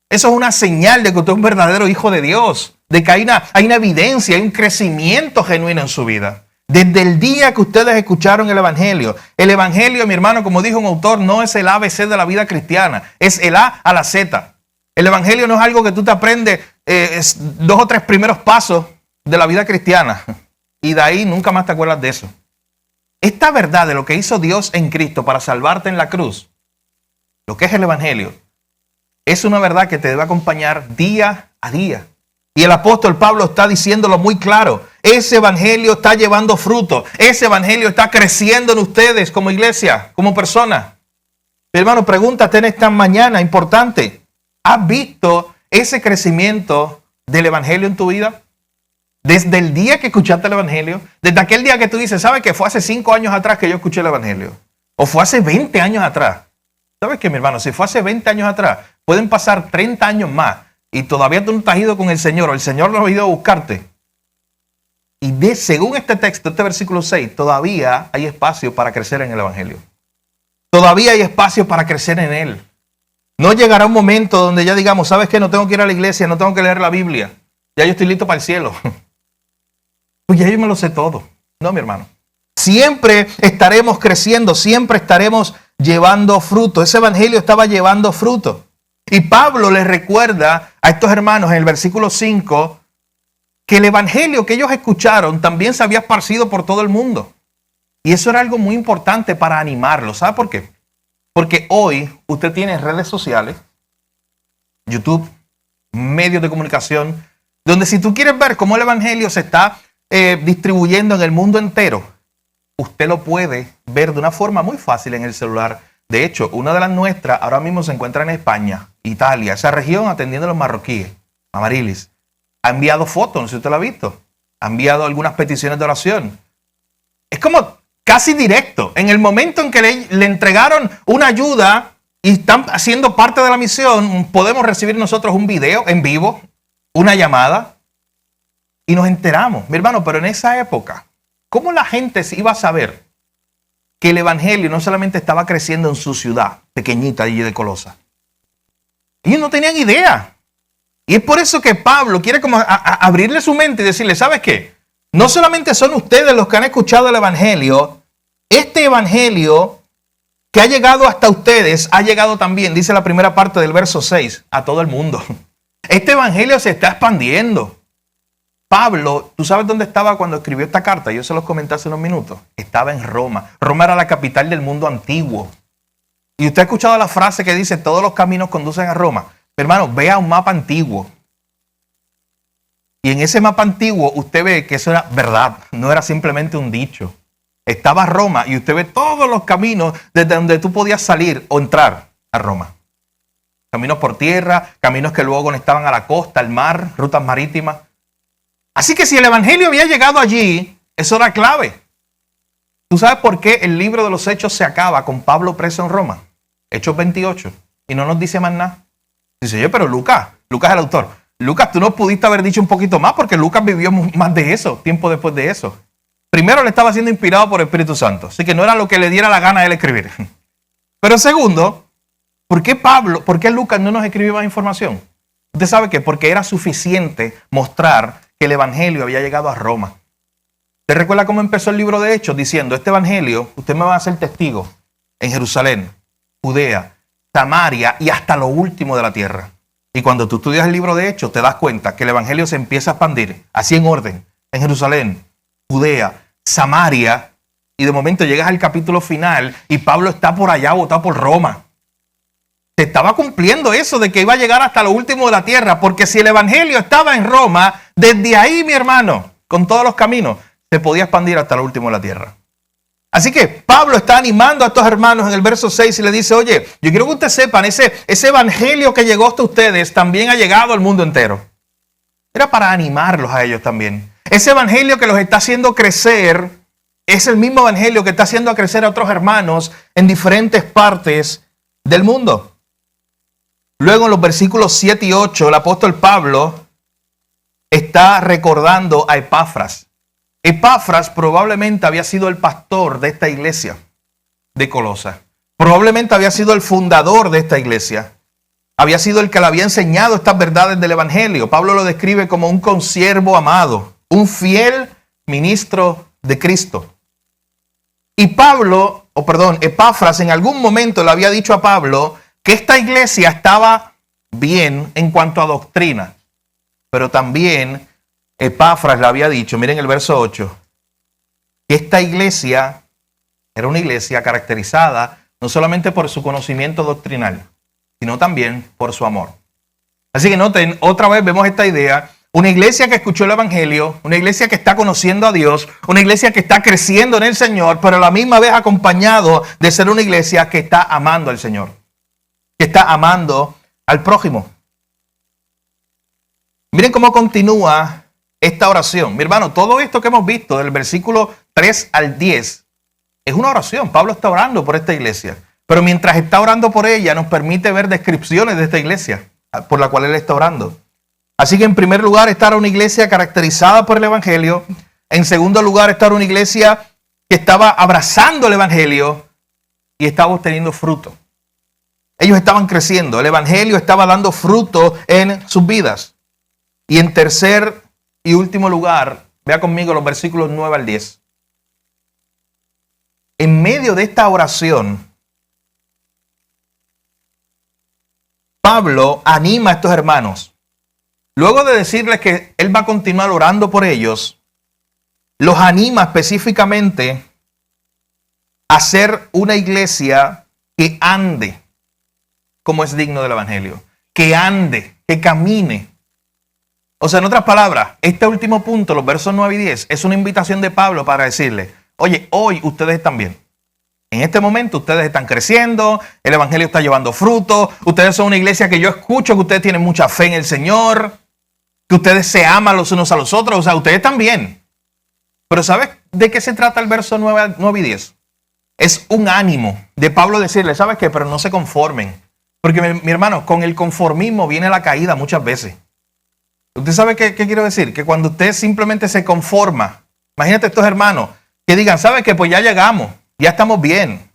Eso es una señal de que usted es un verdadero hijo de Dios, de que hay una evidencia, hay un crecimiento genuino en su vida. Desde el día que ustedes escucharon el evangelio, mi hermano, como dijo un autor, no es el ABC de la vida cristiana, es el A a la Z. El evangelio no es algo que tú te aprendes 2 o 3 primeros pasos de la vida cristiana y de ahí nunca más te acuerdas de eso. Esta verdad de lo que hizo Dios en Cristo para salvarte en la cruz, lo que es el evangelio, es una verdad que te debe acompañar día a día. Y el apóstol Pablo está diciéndolo muy claro. Ese evangelio está llevando fruto. Ese evangelio está creciendo en ustedes como iglesia, como persona. Mi hermano, pregúntate en esta mañana importante. ¿Has visto ese crecimiento del evangelio en tu vida? Desde el día que escuchaste el evangelio, desde aquel día que tú dices, ¿sabes qué? Fue hace 5 años atrás que yo escuché el evangelio. O fue hace 20 años atrás. ¿Sabes qué, mi hermano? Si fue hace 20 años atrás, pueden pasar 30 años más y todavía tú no te has ido con el Señor o el Señor no ha ido a buscarte. Y según este texto, este versículo 6, todavía hay espacio para crecer en el evangelio. Todavía hay espacio para crecer en él. No llegará un momento donde ya digamos, ¿sabes qué? No tengo que ir a la iglesia, no tengo que leer la Biblia. Ya yo estoy listo para el cielo. Pues ya yo me lo sé todo. No, mi hermano. Siempre estaremos creciendo, siempre estaremos llevando fruto. Ese evangelio estaba llevando fruto. Y Pablo les recuerda a estos hermanos en el versículo 5 que el evangelio que ellos escucharon también se había esparcido por todo el mundo. Y eso era algo muy importante para animarlos. ¿Sabe por qué? Porque hoy usted tiene redes sociales, YouTube, medios de comunicación, donde si tú quieres ver cómo el evangelio se está distribuyendo en el mundo entero, usted lo puede ver de una forma muy fácil en el celular. De hecho, una de las nuestras ahora mismo se encuentra en España, Italia, esa región atendiendo a los marroquíes, Amarilis. Ha enviado fotos, no sé si usted lo ha visto. Ha enviado algunas peticiones de oración. Es como casi directo. En el momento en que le entregaron una ayuda y están haciendo parte de la misión, podemos recibir nosotros un video en vivo, una llamada, y nos enteramos. Mi hermano, pero en esa época, ¿cómo la gente se iba a saber que el evangelio no solamente estaba creciendo en su ciudad, pequeñita y de Colosa? Ellos no tenían idea. Y es por eso que Pablo quiere como abrirle su mente y decirle, ¿sabes qué? No solamente son ustedes los que han escuchado el evangelio, este evangelio que ha llegado hasta ustedes, ha llegado también, dice la primera parte del verso 6, a todo el mundo. Este evangelio se está expandiendo. Pablo, ¿tú sabes dónde estaba cuando escribió esta carta? Yo se los comenté hace unos minutos. Estaba en Roma. Roma era la capital del mundo antiguo. Y usted ha escuchado la frase que dice, todos los caminos conducen a Roma. Hermano, vea un mapa antiguo. Y en ese mapa antiguo usted ve que eso era verdad. No era simplemente un dicho. Estaba Roma y usted ve todos los caminos desde donde tú podías salir o entrar a Roma. Caminos por tierra, caminos que luego conectaban a la costa, al mar, rutas marítimas. Así que si el evangelio había llegado allí, eso era clave. ¿Tú sabes por qué el libro de los Hechos se acaba con Pablo preso en Roma? Hechos 28. Y no nos dice más nada. Dice, oye, pero Lucas es el autor. Lucas, tú no pudiste haber dicho un poquito más porque Lucas vivió más de eso, tiempo después de eso. Primero, le estaba siendo inspirado por el Espíritu Santo. Así que no era lo que le diera la gana a él escribir. Pero segundo, ¿por qué Lucas no nos escribió más información? Usted sabe que porque era suficiente mostrar que el evangelio había llegado a Roma. ¿Te recuerda cómo empezó el libro de Hechos? Diciendo, este evangelio, usted me va a hacer testigo en Jerusalén, Judea, Samaria y hasta lo último de la tierra. Y cuando tú estudias el libro de Hechos, te das cuenta que el evangelio se empieza a expandir, así en orden, en Jerusalén, Judea, Samaria, y de momento llegas al capítulo final y Pablo está por allá, botado por Roma. Se estaba cumpliendo eso de que iba a llegar hasta lo último de la tierra, porque si el evangelio estaba en Roma, desde ahí, mi hermano, con todos los caminos, se podía expandir hasta lo último de la tierra. Así que Pablo está animando a estos hermanos en el verso 6 y le dice, oye, yo quiero que ustedes sepan, ese evangelio que llegó hasta ustedes también ha llegado al mundo entero. Era para animarlos a ellos también. Ese evangelio que los está haciendo crecer es el mismo evangelio que está haciendo crecer a otros hermanos en diferentes partes del mundo. Luego en los versículos 7 y 8, el apóstol Pablo está recordando a Epafras. Epafras probablemente había sido el pastor de esta iglesia de Colosa. Probablemente había sido el fundador de esta iglesia. Había sido el que le había enseñado estas verdades del evangelio. Pablo lo describe como un consiervo amado, un fiel ministro de Cristo. Y Epafras en algún momento le había dicho a Pablo que esta iglesia estaba bien en cuanto a doctrina, pero también Epafras le había dicho, miren el verso 8, que esta iglesia era una iglesia caracterizada no solamente por su conocimiento doctrinal, sino también por su amor. Así que noten, otra vez vemos esta idea, una iglesia que escuchó el evangelio, una iglesia que está conociendo a Dios, una iglesia que está creciendo en el Señor, pero a la misma vez acompañado de ser una iglesia que está amando al Señor, que está amando al prójimo. Miren cómo continúa esta oración. Mi hermano, todo esto que hemos visto del versículo 3 al 10 es una oración. Pablo está orando por esta iglesia. Pero mientras está orando por ella, nos permite ver descripciones de esta iglesia por la cual él está orando. Así que en primer lugar, estar una iglesia caracterizada por el evangelio. En segundo lugar, estar una iglesia que estaba abrazando el evangelio y estaba obteniendo fruto. Ellos estaban creciendo. El evangelio estaba dando fruto en sus vidas. Y en tercer y último lugar, vea conmigo los versículos 9 al 10. En medio de esta oración, Pablo anima a estos hermanos. Luego de decirles que él va a continuar orando por ellos, los anima específicamente a ser una iglesia que ande como es digno del evangelio. Que ande, que camine. O sea, en otras palabras, este último punto, los versos 9 y 10, es una invitación de Pablo para decirle, oye, hoy ustedes están bien. En este momento ustedes están creciendo, el evangelio está llevando fruto, ustedes son una iglesia que yo escucho que ustedes tienen mucha fe en el Señor, que ustedes se aman los unos a los otros, o sea, ustedes están bien. Pero ¿sabes de qué se trata el verso 9 y 10? Es un ánimo de Pablo decirle, ¿sabes qué? Pero no se conformen. Porque mi hermano, con el conformismo viene la caída muchas veces. ¿Usted sabe qué quiero decir? Que cuando usted simplemente se conforma, imagínate estos hermanos que digan, ¿sabe qué? Pues ya llegamos, ya estamos bien.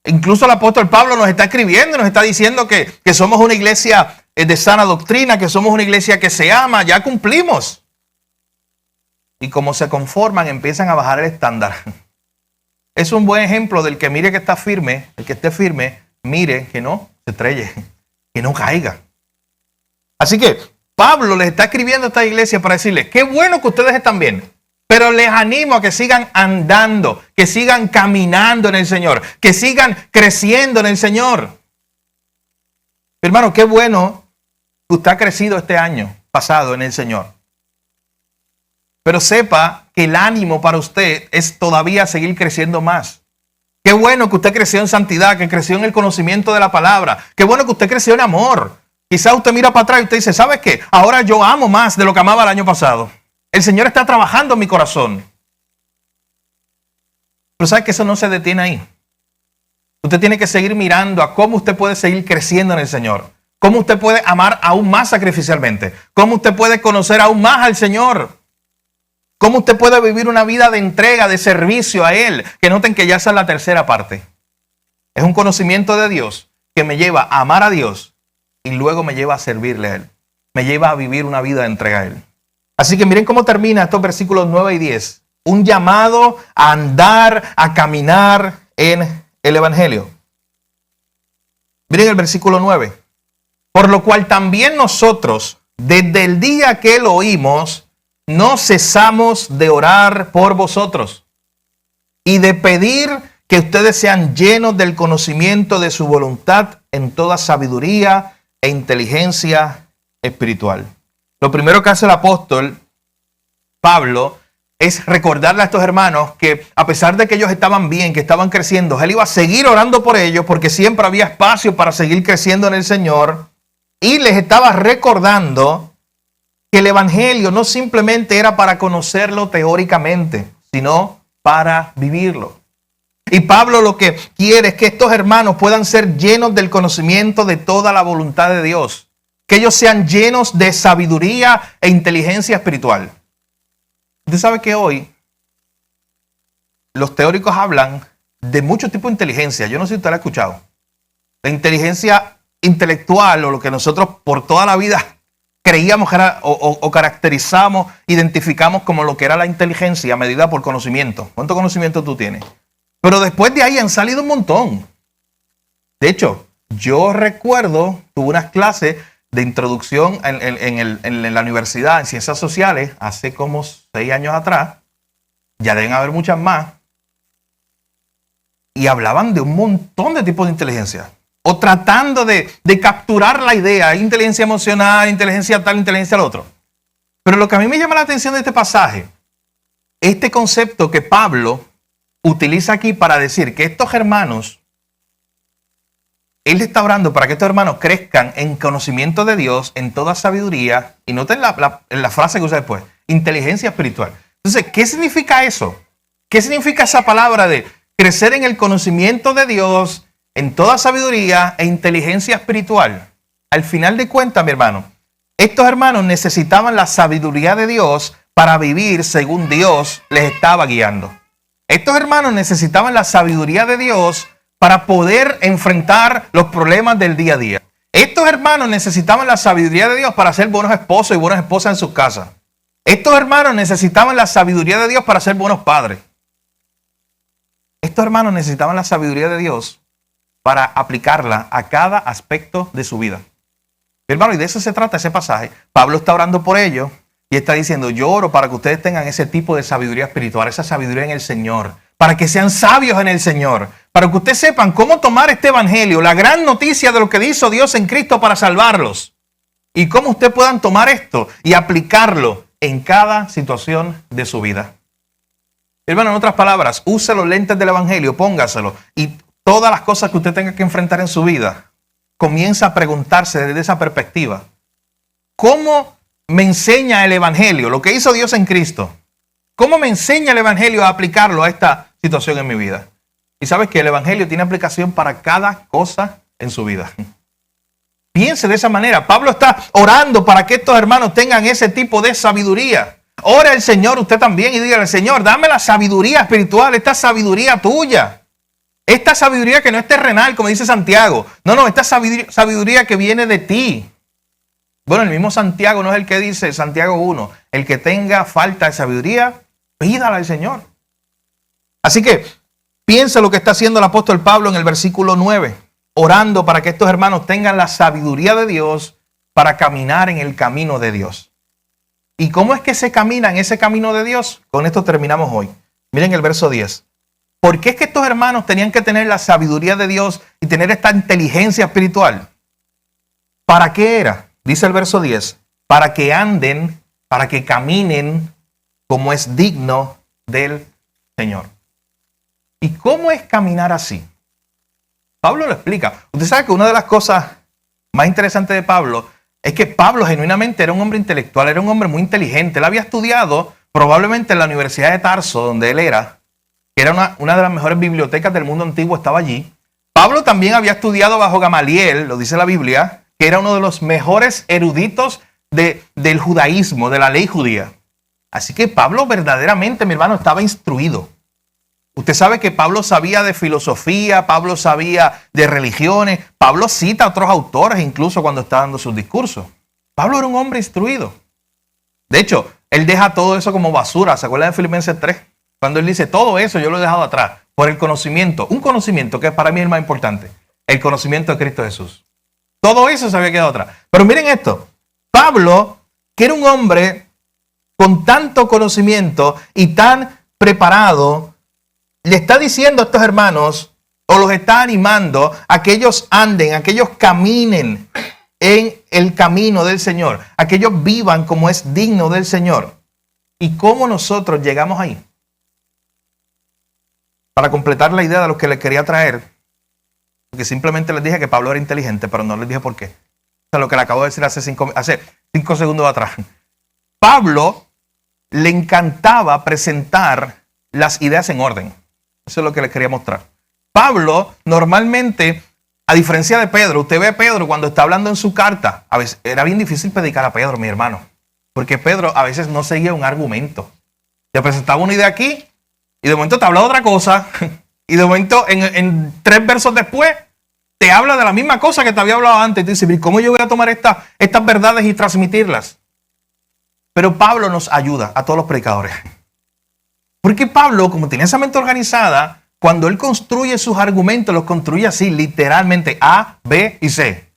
Incluso el apóstol Pablo nos está escribiendo, nos está diciendo que somos una iglesia de sana doctrina, que somos una iglesia que se ama, ya cumplimos. Y como se conforman, empiezan a bajar el estándar. Es un buen ejemplo del que mire que está firme, el que esté firme, mire que no se estrelle, que no caiga. Así que Pablo les está escribiendo a esta iglesia para decirles, qué bueno que ustedes están bien, pero les animo a que sigan andando, que sigan caminando en el Señor, que sigan creciendo en el Señor. Hermano, qué bueno que usted ha crecido este año pasado en el Señor. Pero sepa que el ánimo para usted es todavía seguir creciendo más. Qué bueno que usted creció en santidad, que creció en el conocimiento de la palabra. Qué bueno que usted creció en amor. Quizás usted mira para atrás y usted dice, ¿sabes qué? Ahora yo amo más de lo que amaba el año pasado. El Señor está trabajando en mi corazón. Pero ¿sabe que eso no se detiene ahí? Usted tiene que seguir mirando a cómo usted puede seguir creciendo en el Señor. Cómo usted puede amar aún más sacrificialmente. Cómo usted puede conocer aún más al Señor. Cómo usted puede vivir una vida de entrega, de servicio a Él. Que noten que ya esa es la tercera parte. Es un conocimiento de Dios que me lleva a amar a Dios y luego me lleva a servirle a Él. Me lleva a vivir una vida de entrega a Él. Así que miren cómo termina estos versículos 9 y 10. Un llamado a andar, a caminar en el Evangelio. Miren el versículo 9. Por lo cual también nosotros, desde el día que lo oímos, no cesamos de orar por vosotros y de pedir que ustedes sean llenos del conocimiento de su voluntad en toda sabiduría e inteligencia espiritual. Lo primero que hace el apóstol Pablo es recordarle a estos hermanos que a pesar de que ellos estaban bien, que estaban creciendo, él iba a seguir orando por ellos porque siempre había espacio para seguir creciendo en el Señor. Y les estaba recordando que el evangelio no simplemente era para conocerlo teóricamente, sino para vivirlo. Y Pablo lo que quiere es que estos hermanos puedan ser llenos del conocimiento de toda la voluntad de Dios. Que ellos sean llenos de sabiduría e inteligencia espiritual. Usted sabe que hoy los teóricos hablan de muchos tipos de inteligencia. Yo no sé si usted lo ha escuchado. La inteligencia intelectual, o lo que nosotros por toda la vida creíamos que era, o caracterizamos, identificamos como lo que era la inteligencia medida por conocimiento. ¿Cuánto conocimiento tú tienes? Pero después de ahí han salido un montón. De hecho, yo recuerdo, tuve unas clases de introducción en la universidad, en ciencias sociales, hace como 6 años atrás. Ya deben haber muchas más. Y hablaban de un montón de tipos de inteligencia. O tratando de capturar la idea, inteligencia emocional, inteligencia tal, inteligencia al otro. Pero lo que a mí me llama la atención de este pasaje, este concepto que Pablo utiliza aquí para decir que estos hermanos, él está orando para que estos hermanos crezcan en conocimiento de Dios, en toda sabiduría, y noten la frase que usa después, inteligencia espiritual. Entonces, ¿qué significa eso? ¿Qué significa esa palabra de crecer en el conocimiento de Dios, en toda sabiduría e inteligencia espiritual? Al final de cuentas, mi hermano, estos hermanos necesitaban la sabiduría de Dios para vivir según Dios les estaba guiando. Estos hermanos necesitaban la sabiduría de Dios para poder enfrentar los problemas del día a día. Estos hermanos necesitaban la sabiduría de Dios para ser buenos esposos y buenas esposas en sus casas. Estos hermanos necesitaban la sabiduría de Dios para ser buenos padres. Estos hermanos necesitaban la sabiduría de Dios para aplicarla a cada aspecto de su vida. Mi hermano, y de eso se trata ese pasaje. Pablo está orando por ellos y está diciendo, yo oro para que ustedes tengan ese tipo de sabiduría espiritual, esa sabiduría en el Señor, para que sean sabios en el Señor, para que ustedes sepan cómo tomar este evangelio, la gran noticia de lo que hizo Dios en Cristo para salvarlos, y cómo ustedes puedan tomar esto y aplicarlo en cada situación de su vida. Hermano, en otras palabras, use los lentes del evangelio, póngaselo, y todas las cosas que usted tenga que enfrentar en su vida, comienza a preguntarse desde esa perspectiva. ¿Cómo me enseña el evangelio, lo que hizo Dios en Cristo? ¿Cómo me enseña el evangelio a aplicarlo a esta situación en mi vida? Y sabes que el evangelio tiene aplicación para cada cosa en su vida. Piense de esa manera. Pablo está orando para que estos hermanos tengan ese tipo de sabiduría. Ora al Señor usted también y dígale, Señor, dame la sabiduría espiritual, esta sabiduría tuya. Esta sabiduría que no es terrenal, como dice Santiago. No, esta sabiduría que viene de ti. Bueno, el mismo Santiago no es el que dice, Santiago 1, el que tenga falta de sabiduría, pídala al Señor. Así que piensa lo que está haciendo el apóstol Pablo en el versículo 9, orando para que estos hermanos tengan la sabiduría de Dios para caminar en el camino de Dios. ¿Y cómo es que se camina en ese camino de Dios? Con esto terminamos hoy. Miren el verso 10. ¿Por qué es que estos hermanos tenían que tener la sabiduría de Dios y tener esta inteligencia espiritual? ¿Para qué era? Dice el verso 10, para que anden, para que caminen como es digno del Señor. ¿Y cómo es caminar así? Pablo lo explica. Usted sabe que una de las cosas más interesantes de Pablo es que Pablo genuinamente era un hombre intelectual, era un hombre muy inteligente. Él había estudiado probablemente en la Universidad de Tarso, donde él era, que era una de las mejores bibliotecas del mundo antiguo, estaba allí. Pablo también había estudiado bajo Gamaliel, lo dice la Biblia, que era uno de los mejores eruditos del judaísmo, de la ley judía. Así que Pablo verdaderamente, mi hermano, estaba instruido. Usted sabe que Pablo sabía de filosofía, Pablo sabía de religiones, Pablo cita a otros autores incluso cuando está dando sus discursos. Pablo era un hombre instruido. De hecho, él deja todo eso como basura. ¿Se acuerdan de Filipenses 3? Cuando él dice, todo eso yo lo he dejado atrás por el conocimiento. Un conocimiento que para mí es el más importante. El conocimiento de Cristo Jesús. Todo eso se había quedado atrás. Pero miren esto. Pablo, que era un hombre con tanto conocimiento y tan preparado, le está diciendo a estos hermanos, o los está animando a que ellos anden, a que ellos caminen en el camino del Señor, a que ellos vivan como es digno del Señor. ¿Y cómo nosotros llegamos ahí? Para completar la idea de lo que les quería traer, porque simplemente les dije que Pablo era inteligente, pero no les dije por qué. O sea, lo que le acabo de decir hace 5 segundos atrás. Pablo le encantaba presentar las ideas en orden. Eso es lo que les quería mostrar. Pablo normalmente, a diferencia de Pedro, usted ve a Pedro cuando está hablando en su carta, a veces era bien difícil predicar a Pedro, mi hermano, porque Pedro a veces no seguía un argumento. Te presentaba una idea aquí y de momento te habla otra cosa y de momento en 3 versos después te habla de la misma cosa que te había hablado antes. Y tú dices, ¿cómo yo voy a tomar estas verdades y transmitirlas? Pero Pablo nos ayuda a todos los predicadores. Porque Pablo, como tiene esa mente organizada, cuando él construye sus argumentos, los construye así, literalmente, A, B y C,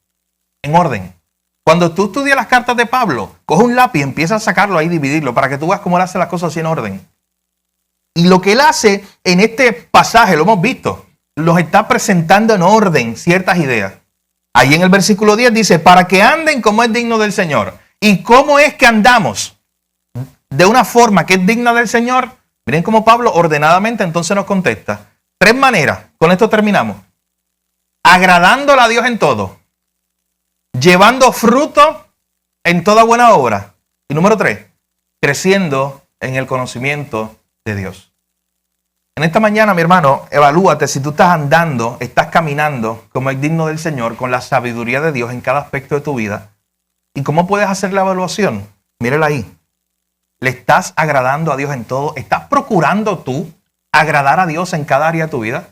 en orden. Cuando tú estudias las cartas de Pablo, coge un lápiz y empieza a sacarlo ahí, dividirlo, para que tú veas cómo él hace las cosas así en orden. Y lo que él hace en este pasaje, lo hemos visto, los está presentando en orden ciertas ideas. Ahí en el versículo 10 dice, para que anden como es digno del Señor. ¿Y cómo es que andamos? De una forma que es digna del Señor. Miren cómo Pablo ordenadamente entonces nos contesta. 3 maneras. Con esto terminamos. Agradándole a Dios en todo. Llevando fruto en toda buena obra. Y número 3. Creciendo en el conocimiento de Dios. En esta mañana, mi hermano, evalúate si tú estás andando, estás caminando como es digno del Señor, con la sabiduría de Dios en cada aspecto de tu vida. ¿Y cómo puedes hacer la evaluación? Mírala ahí. ¿Le estás agradando a Dios en todo? ¿Estás procurando tú agradar a Dios en cada área de tu vida?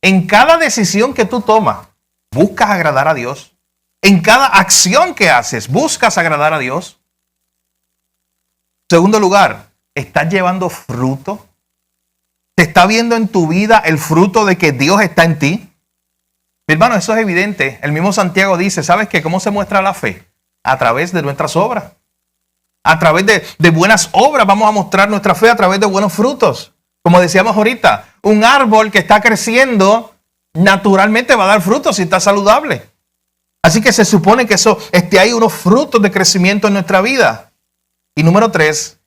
En cada decisión que tú tomas, ¿buscas agradar a Dios? En cada acción que haces, ¿buscas agradar a Dios? Segundo lugar, ¿estás llevando fruto? ¿Te está viendo en tu vida el fruto de que Dios está en ti? Mi hermano, eso es evidente. El mismo Santiago dice, ¿sabes qué? ¿Cómo se muestra la fe? A través de nuestras obras. A través de buenas obras vamos a mostrar nuestra fe a través de buenos frutos. Como decíamos ahorita, un árbol que está creciendo naturalmente va a dar frutos si está saludable. Así que se supone que hay unos frutos de crecimiento en nuestra vida. Y número 3,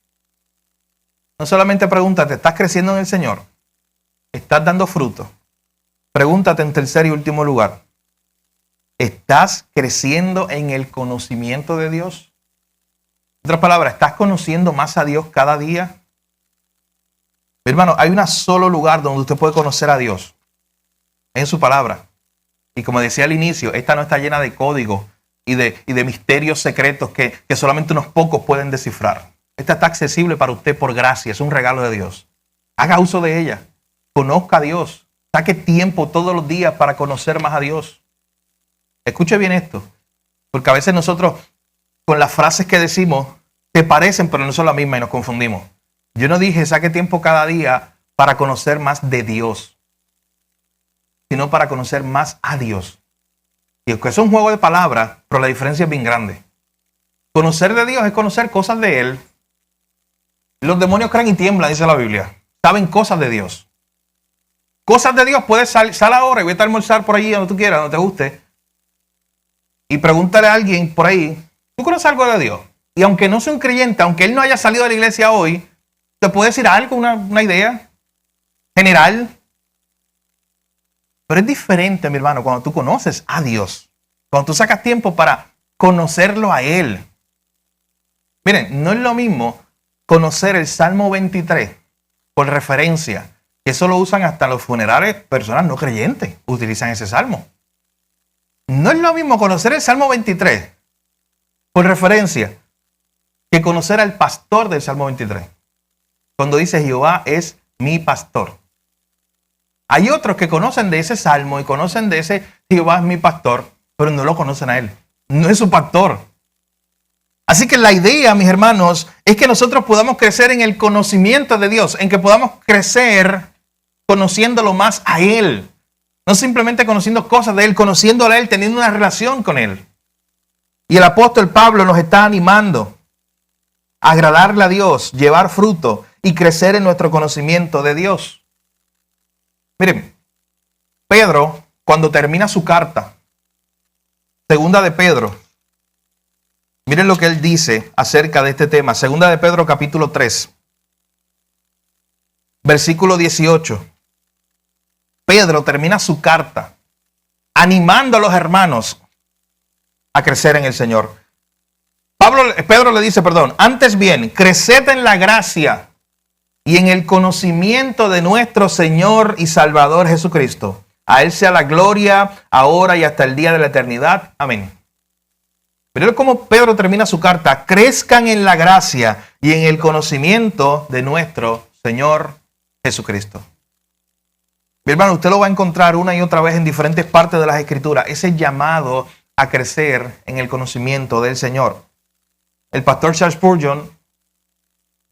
no solamente pregúntate, ¿estás creciendo en el Señor? ¿Estás dando fruto? Pregúntate en tercer y último lugar, ¿estás creciendo en el conocimiento de Dios? En otras palabras, ¿estás conociendo más a Dios cada día? Mi hermano, hay un solo lugar donde usted puede conocer a Dios. En su palabra. Y como decía al inicio, esta no está llena de códigos y de misterios secretos que solamente unos pocos pueden descifrar. Esta está accesible para usted por gracia, es un regalo de Dios. Haga uso de ella. Conozca a Dios. Saque tiempo todos los días para conocer más a Dios. Escuche bien esto, porque a veces nosotros con las frases que decimos se parecen, pero no son las mismas y nos confundimos. Yo no dije saque tiempo cada día para conocer más de Dios, sino para conocer más a Dios. Y es que es un juego de palabras, pero la diferencia es bien grande. Conocer de Dios es conocer cosas de Él. Los demonios creen y tiemblan, dice la Biblia. Saben cosas de Dios. Cosas de Dios, puedes salir ahora y vete a almorzar por allí donde tú quieras, donde te guste. Y pregúntale a alguien por ahí, ¿tú conoces algo de Dios? Y aunque no sea un creyente, aunque él no haya salido de la iglesia hoy, te puede decir algo, una idea general. Pero es diferente, mi hermano, cuando tú conoces a Dios. Cuando tú sacas tiempo para conocerlo a Él. Miren, no es lo mismo conocer el Salmo 23 por referencia, que eso lo usan hasta los funerales, personas no creyentes utilizan ese salmo. No es lo mismo conocer el Salmo 23 por referencia que conocer al pastor del Salmo 23. Cuando dice Jehová es mi pastor. Hay otros que conocen de ese salmo y conocen de ese Jehová es mi pastor, pero no lo conocen a él. No es su pastor. Así que la idea, mis hermanos, es que nosotros podamos crecer en el conocimiento de Dios, en que podamos crecer conociéndolo más a Él. No simplemente conociendo cosas de Él, conociéndolo a Él, teniendo una relación con Él. Y el apóstol Pablo nos está animando a agradarle a Dios, llevar fruto y crecer en nuestro conocimiento de Dios. Miren, Pedro, cuando termina su carta, segunda de Pedro, Miren lo que él dice acerca de este tema. Segunda de Pedro capítulo 3, versículo 18. Pedro termina su carta animando a los hermanos a crecer en el Señor. Pedro le dice, antes bien, creced en la gracia y en el conocimiento de nuestro Señor y Salvador Jesucristo. A Él sea la gloria, ahora y hasta el día de la eternidad. Amén. Miren cómo Pedro termina su carta. Crezcan en la gracia y en el conocimiento de nuestro Señor Jesucristo. Mi hermano, usted lo va a encontrar una y otra vez en diferentes partes de las Escrituras. Ese llamado a crecer en el conocimiento del Señor. El pastor Charles Spurgeon,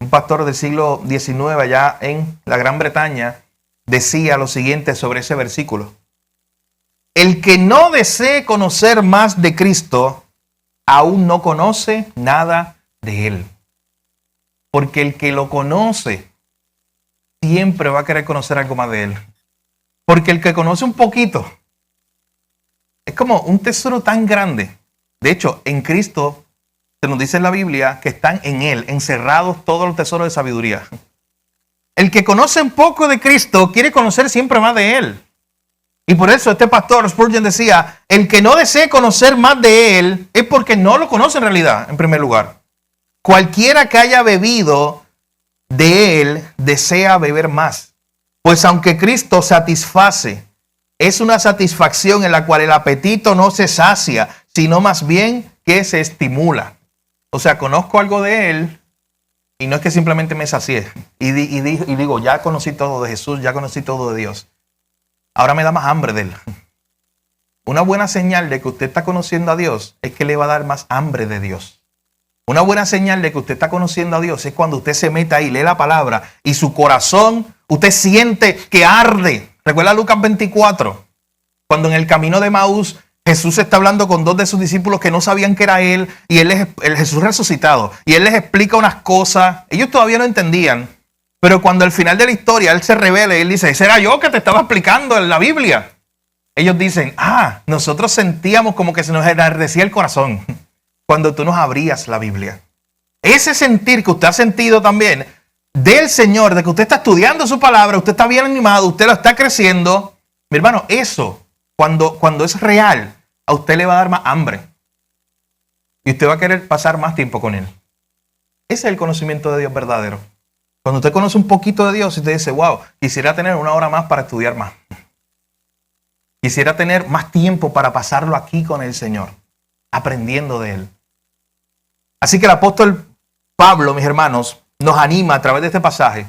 un pastor del siglo XIX allá en la Gran Bretaña, decía lo siguiente sobre ese versículo. El que no desee conocer más de Cristo, aún no conoce nada de Él. Porque el que lo conoce, siempre va a querer conocer algo más de Él. Porque el que conoce un poquito, es como un tesoro tan grande. De hecho, en Cristo, se nos dice en la Biblia que están en Él, encerrados todos los tesoros de sabiduría. El que conoce un poco de Cristo, quiere conocer siempre más de Él. Y por eso este pastor Spurgeon decía, el que no desee conocer más de Él, es porque no lo conoce en realidad, en primer lugar. Cualquiera que haya bebido de Él, desea beber más. Pues aunque Cristo satisface, es una satisfacción en la cual el apetito no se sacia, sino más bien que se estimula. O sea, conozco algo de Él y no es que simplemente me sacié. Y digo, ya conocí todo de Jesús, ya conocí todo de Dios. Ahora me da más hambre de Él. Una buena señal de que usted está conociendo a Dios es que le va a dar más hambre de Dios. Una buena señal de que usted está conociendo a Dios es cuando usted se mete ahí, lee la palabra y su corazón, usted siente que arde. ¿Recuerda Lucas 24? Cuando en el camino de Maús Jesús está hablando con dos de sus discípulos que no sabían que era Él y Él es el Jesús resucitado. Y Él les explica unas cosas. Ellos todavía no entendían. Pero cuando al final de la historia Él se revela y Él dice, ese era yo que te estaba explicando en la Biblia. Ellos dicen, nosotros sentíamos como que se nos enardecía el corazón cuando tú nos abrías la Biblia. Ese sentir que usted ha sentido también del Señor, de que usted está estudiando su palabra, usted está bien animado, usted lo está creciendo. Mi hermano, eso, cuando es real, a usted le va a dar más hambre. Y usted va a querer pasar más tiempo con Él. Ese es el conocimiento de Dios verdadero. Cuando usted conoce un poquito de Dios y usted dice, wow, quisiera tener una hora más para estudiar más. Quisiera tener más tiempo para pasarlo aquí con el Señor, aprendiendo de Él. Así que el apóstol Pablo, mis hermanos, nos anima a través de este pasaje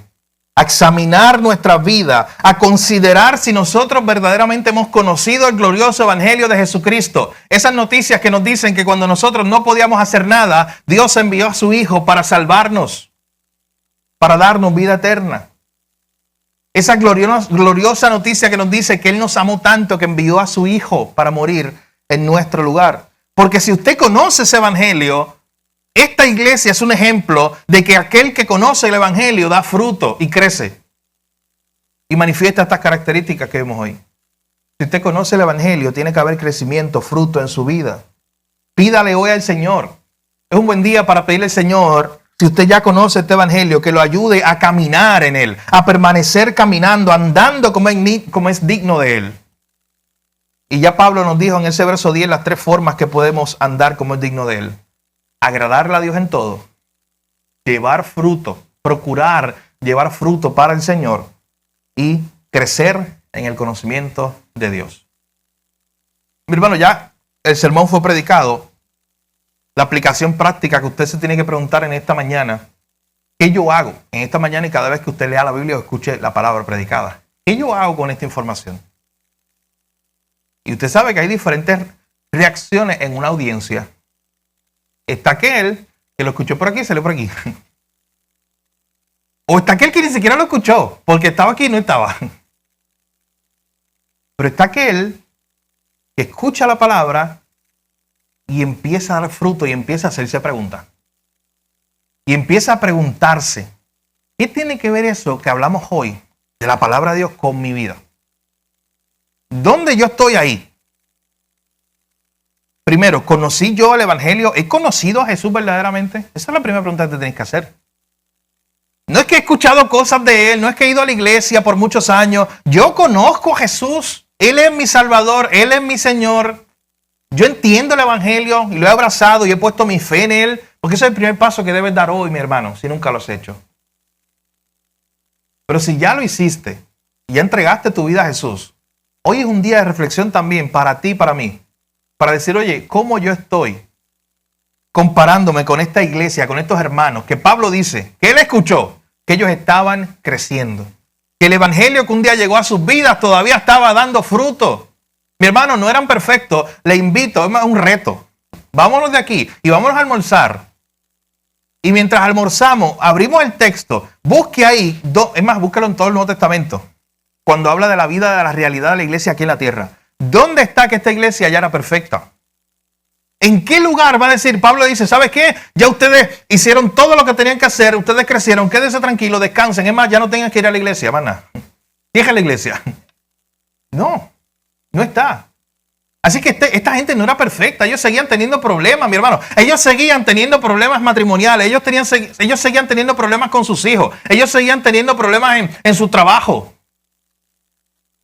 a examinar nuestra vida, a considerar si nosotros verdaderamente hemos conocido el glorioso evangelio de Jesucristo. Esas noticias que nos dicen que cuando nosotros no podíamos hacer nada, Dios envió a su Hijo para salvarnos, para darnos vida eterna. Esa gloriosa noticia que nos dice que Él nos amó tanto que envió a su Hijo para morir en nuestro lugar. Porque si usted conoce ese evangelio, esta iglesia es un ejemplo de que aquel que conoce el evangelio da fruto y crece. Y manifiesta estas características que vemos hoy. Si usted conoce el evangelio, tiene que haber crecimiento, fruto en su vida. Pídale hoy al Señor. Es un buen día para pedirle al Señor, si usted ya conoce este evangelio, que lo ayude a caminar en él, a permanecer caminando, andando como es digno de él. Y ya Pablo nos dijo en ese verso 10 las 3 formas que podemos andar como es digno de él. Agradarle a Dios en todo, llevar fruto, procurar llevar fruto para el Señor y crecer en el conocimiento de Dios. Mi hermano, ya el sermón fue predicado. La aplicación práctica que usted se tiene que preguntar en esta mañana, ¿qué yo hago en esta mañana y cada vez que usted lea la Biblia o escuche la palabra predicada? ¿Qué yo hago con esta información? Y usted sabe que hay diferentes reacciones en una audiencia. Está aquel que lo escuchó por aquí y salió por aquí. O está aquel que ni siquiera lo escuchó, porque estaba aquí y no estaba. Pero está aquel que escucha la palabra y empieza a dar fruto y empieza a hacerse preguntas. Y empieza a preguntarse, ¿qué tiene que ver eso que hablamos hoy de la palabra de Dios con mi vida? ¿Dónde yo estoy ahí? Primero, ¿conocí yo el Evangelio? ¿He conocido a Jesús verdaderamente? Esa es la primera pregunta que te tienes que hacer. No es que he escuchado cosas de Él, no es que he ido a la iglesia por muchos años. Yo conozco a Jesús. Él es mi Salvador, Él es mi Señor. Yo entiendo el Evangelio y lo he abrazado y he puesto mi fe en Él. Porque ese es el primer paso que debes dar hoy, mi hermano, si nunca lo has hecho. Pero si ya lo hiciste y ya entregaste tu vida a Jesús, hoy es un día de reflexión también para ti y para mí. Para decir, oye, ¿cómo yo estoy comparándome con esta iglesia, con estos hermanos? Que Pablo dice, que él escuchó, que ellos estaban creciendo. Que el Evangelio que un día llegó a sus vidas todavía estaba dando fruto. Mi hermano, no eran perfectos. Le invito, es un reto. Vámonos de aquí y vámonos a almorzar. Y mientras almorzamos, abrimos el texto. Busque ahí, es más, búsquelo en todo el Nuevo Testamento. Cuando habla de la vida, de la realidad de la iglesia aquí en la tierra. ¿Dónde está que esta iglesia ya era perfecta? ¿En qué lugar va a decir? Pablo dice, ¿sabes qué? Ya ustedes hicieron todo lo que tenían que hacer, ustedes crecieron, quédense tranquilos, descansen. Es más, ya no tengan que ir a la iglesia, mana. Deja la iglesia. No, no está. Así que esta gente no era perfecta, ellos seguían teniendo problemas, mi hermano. Ellos seguían teniendo problemas matrimoniales, ellos seguían teniendo problemas con sus hijos, ellos seguían teniendo problemas en su trabajo.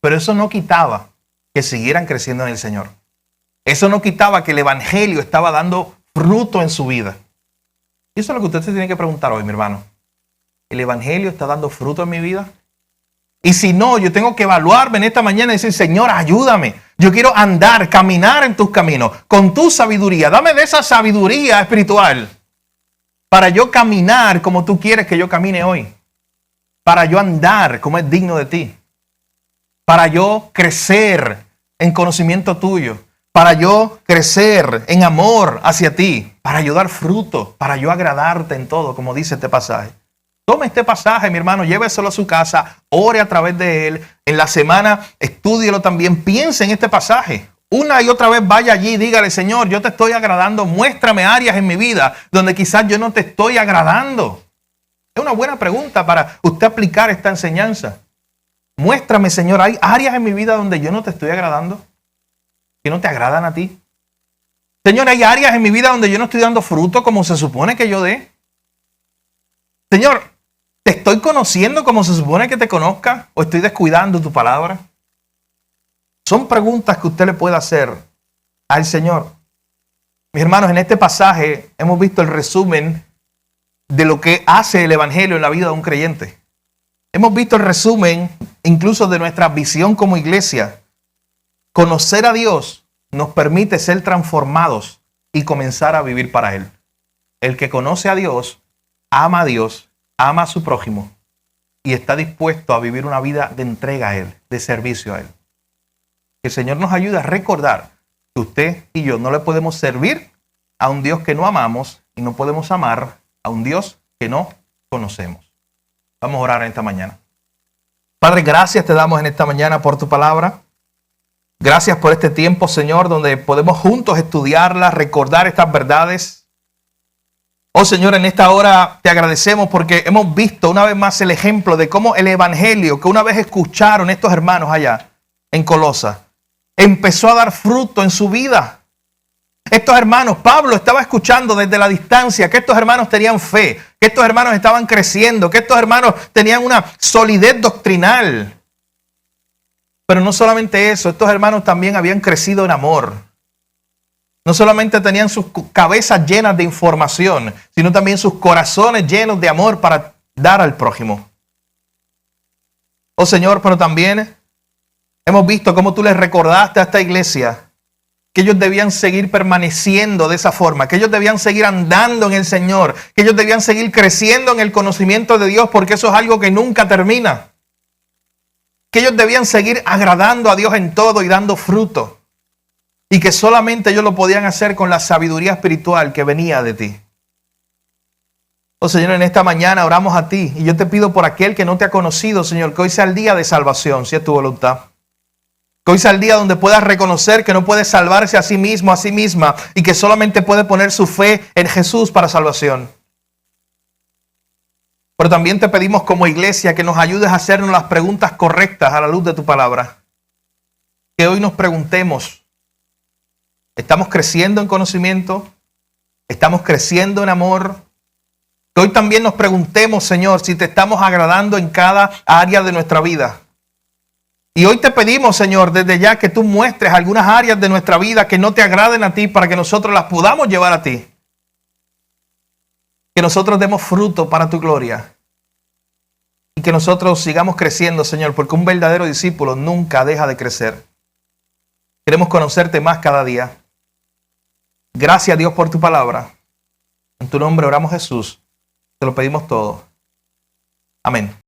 Pero eso no quitaba que siguieran creciendo en el Señor. Eso no quitaba que el Evangelio estaba dando fruto en su vida. Y eso es lo que usted se tiene que preguntar hoy, mi hermano. ¿El Evangelio está dando fruto en mi vida? Y si no, yo tengo que evaluarme en esta mañana y decir, Señor, ayúdame. Yo quiero andar, caminar en tus caminos, con tu sabiduría. Dame de esa sabiduría espiritual para yo caminar como tú quieres que yo camine hoy. Para yo andar como es digno de ti. Para yo crecer en conocimiento tuyo. Para yo crecer en amor hacia ti. Para yo dar fruto. Para yo agradarte en todo, como dice este pasaje. Tome este pasaje, mi hermano, lléveselo a su casa, ore a través de él. En la semana, estúdielo también, piense en este pasaje. Una y otra vez vaya allí y dígale, Señor, yo te estoy agradando, muéstrame áreas en mi vida donde quizás yo no te estoy agradando. Es una buena pregunta para usted aplicar esta enseñanza. Muéstrame, Señor, hay áreas en mi vida donde yo no te estoy agradando, que no te agradan a ti. Señor, hay áreas en mi vida donde yo no estoy dando fruto como se supone que yo dé. Señor, ¿te estoy conociendo como se supone que te conozca o estoy descuidando tu palabra? Son preguntas que usted le puede hacer al Señor. Mis hermanos, en este pasaje hemos visto el resumen de lo que hace el Evangelio en la vida de un creyente. Hemos visto el resumen incluso de nuestra visión como iglesia. Conocer a Dios nos permite ser transformados y comenzar a vivir para Él. El que conoce a Dios, ama a Dios, ama a su prójimo y está dispuesto a vivir una vida de entrega a Él, de servicio a Él. Que el Señor nos ayude a recordar que usted y yo no le podemos servir a un Dios que no amamos y no podemos amar a un Dios que no conocemos. Vamos a orar en esta mañana. Padre, gracias te damos en esta mañana por tu palabra. Gracias por este tiempo, Señor, donde podemos juntos estudiarla, recordar estas verdades. Oh Señor, en esta hora te agradecemos porque hemos visto una vez más el ejemplo de cómo el Evangelio que una vez escucharon estos hermanos allá en Colosa empezó a dar fruto en su vida. Estos hermanos, Pablo estaba escuchando desde la distancia que estos hermanos tenían fe, que estos hermanos estaban creciendo, que estos hermanos tenían una solidez doctrinal. Pero no solamente eso, estos hermanos también habían crecido en amor. No solamente tenían sus cabezas llenas de información, sino también sus corazones llenos de amor para dar al prójimo. Oh Señor, pero también hemos visto cómo tú les recordaste a esta iglesia que ellos debían seguir permaneciendo de esa forma, que ellos debían seguir andando en el Señor, que ellos debían seguir creciendo en el conocimiento de Dios, porque eso es algo que nunca termina. Que ellos debían seguir agradando a Dios en todo y dando fruto. Y que solamente ellos lo podían hacer con la sabiduría espiritual que venía de ti. Oh Señor, en esta mañana oramos a ti. Y yo te pido por aquel que no te ha conocido, Señor, que hoy sea el día de salvación, si es tu voluntad. Que hoy sea el día donde puedas reconocer que no puede salvarse a sí mismo, a sí misma. Y que solamente puede poner su fe en Jesús para salvación. Pero también te pedimos como iglesia que nos ayudes a hacernos las preguntas correctas a la luz de tu palabra. Que hoy nos preguntemos, Estamos creciendo en conocimiento. Estamos creciendo en amor. Que hoy también nos preguntemos, Señor, si te estamos agradando en cada área de nuestra vida. Y hoy te pedimos, Señor, desde ya que tú muestres algunas áreas de nuestra vida que no te agraden a ti para que nosotros las podamos llevar a ti. Que nosotros demos fruto para tu gloria. Y que nosotros sigamos creciendo, Señor, porque un verdadero discípulo nunca deja de crecer. Queremos conocerte más cada día. Gracias, Dios, por tu palabra. En tu nombre oramos, Jesús. Te lo pedimos todo. Amén.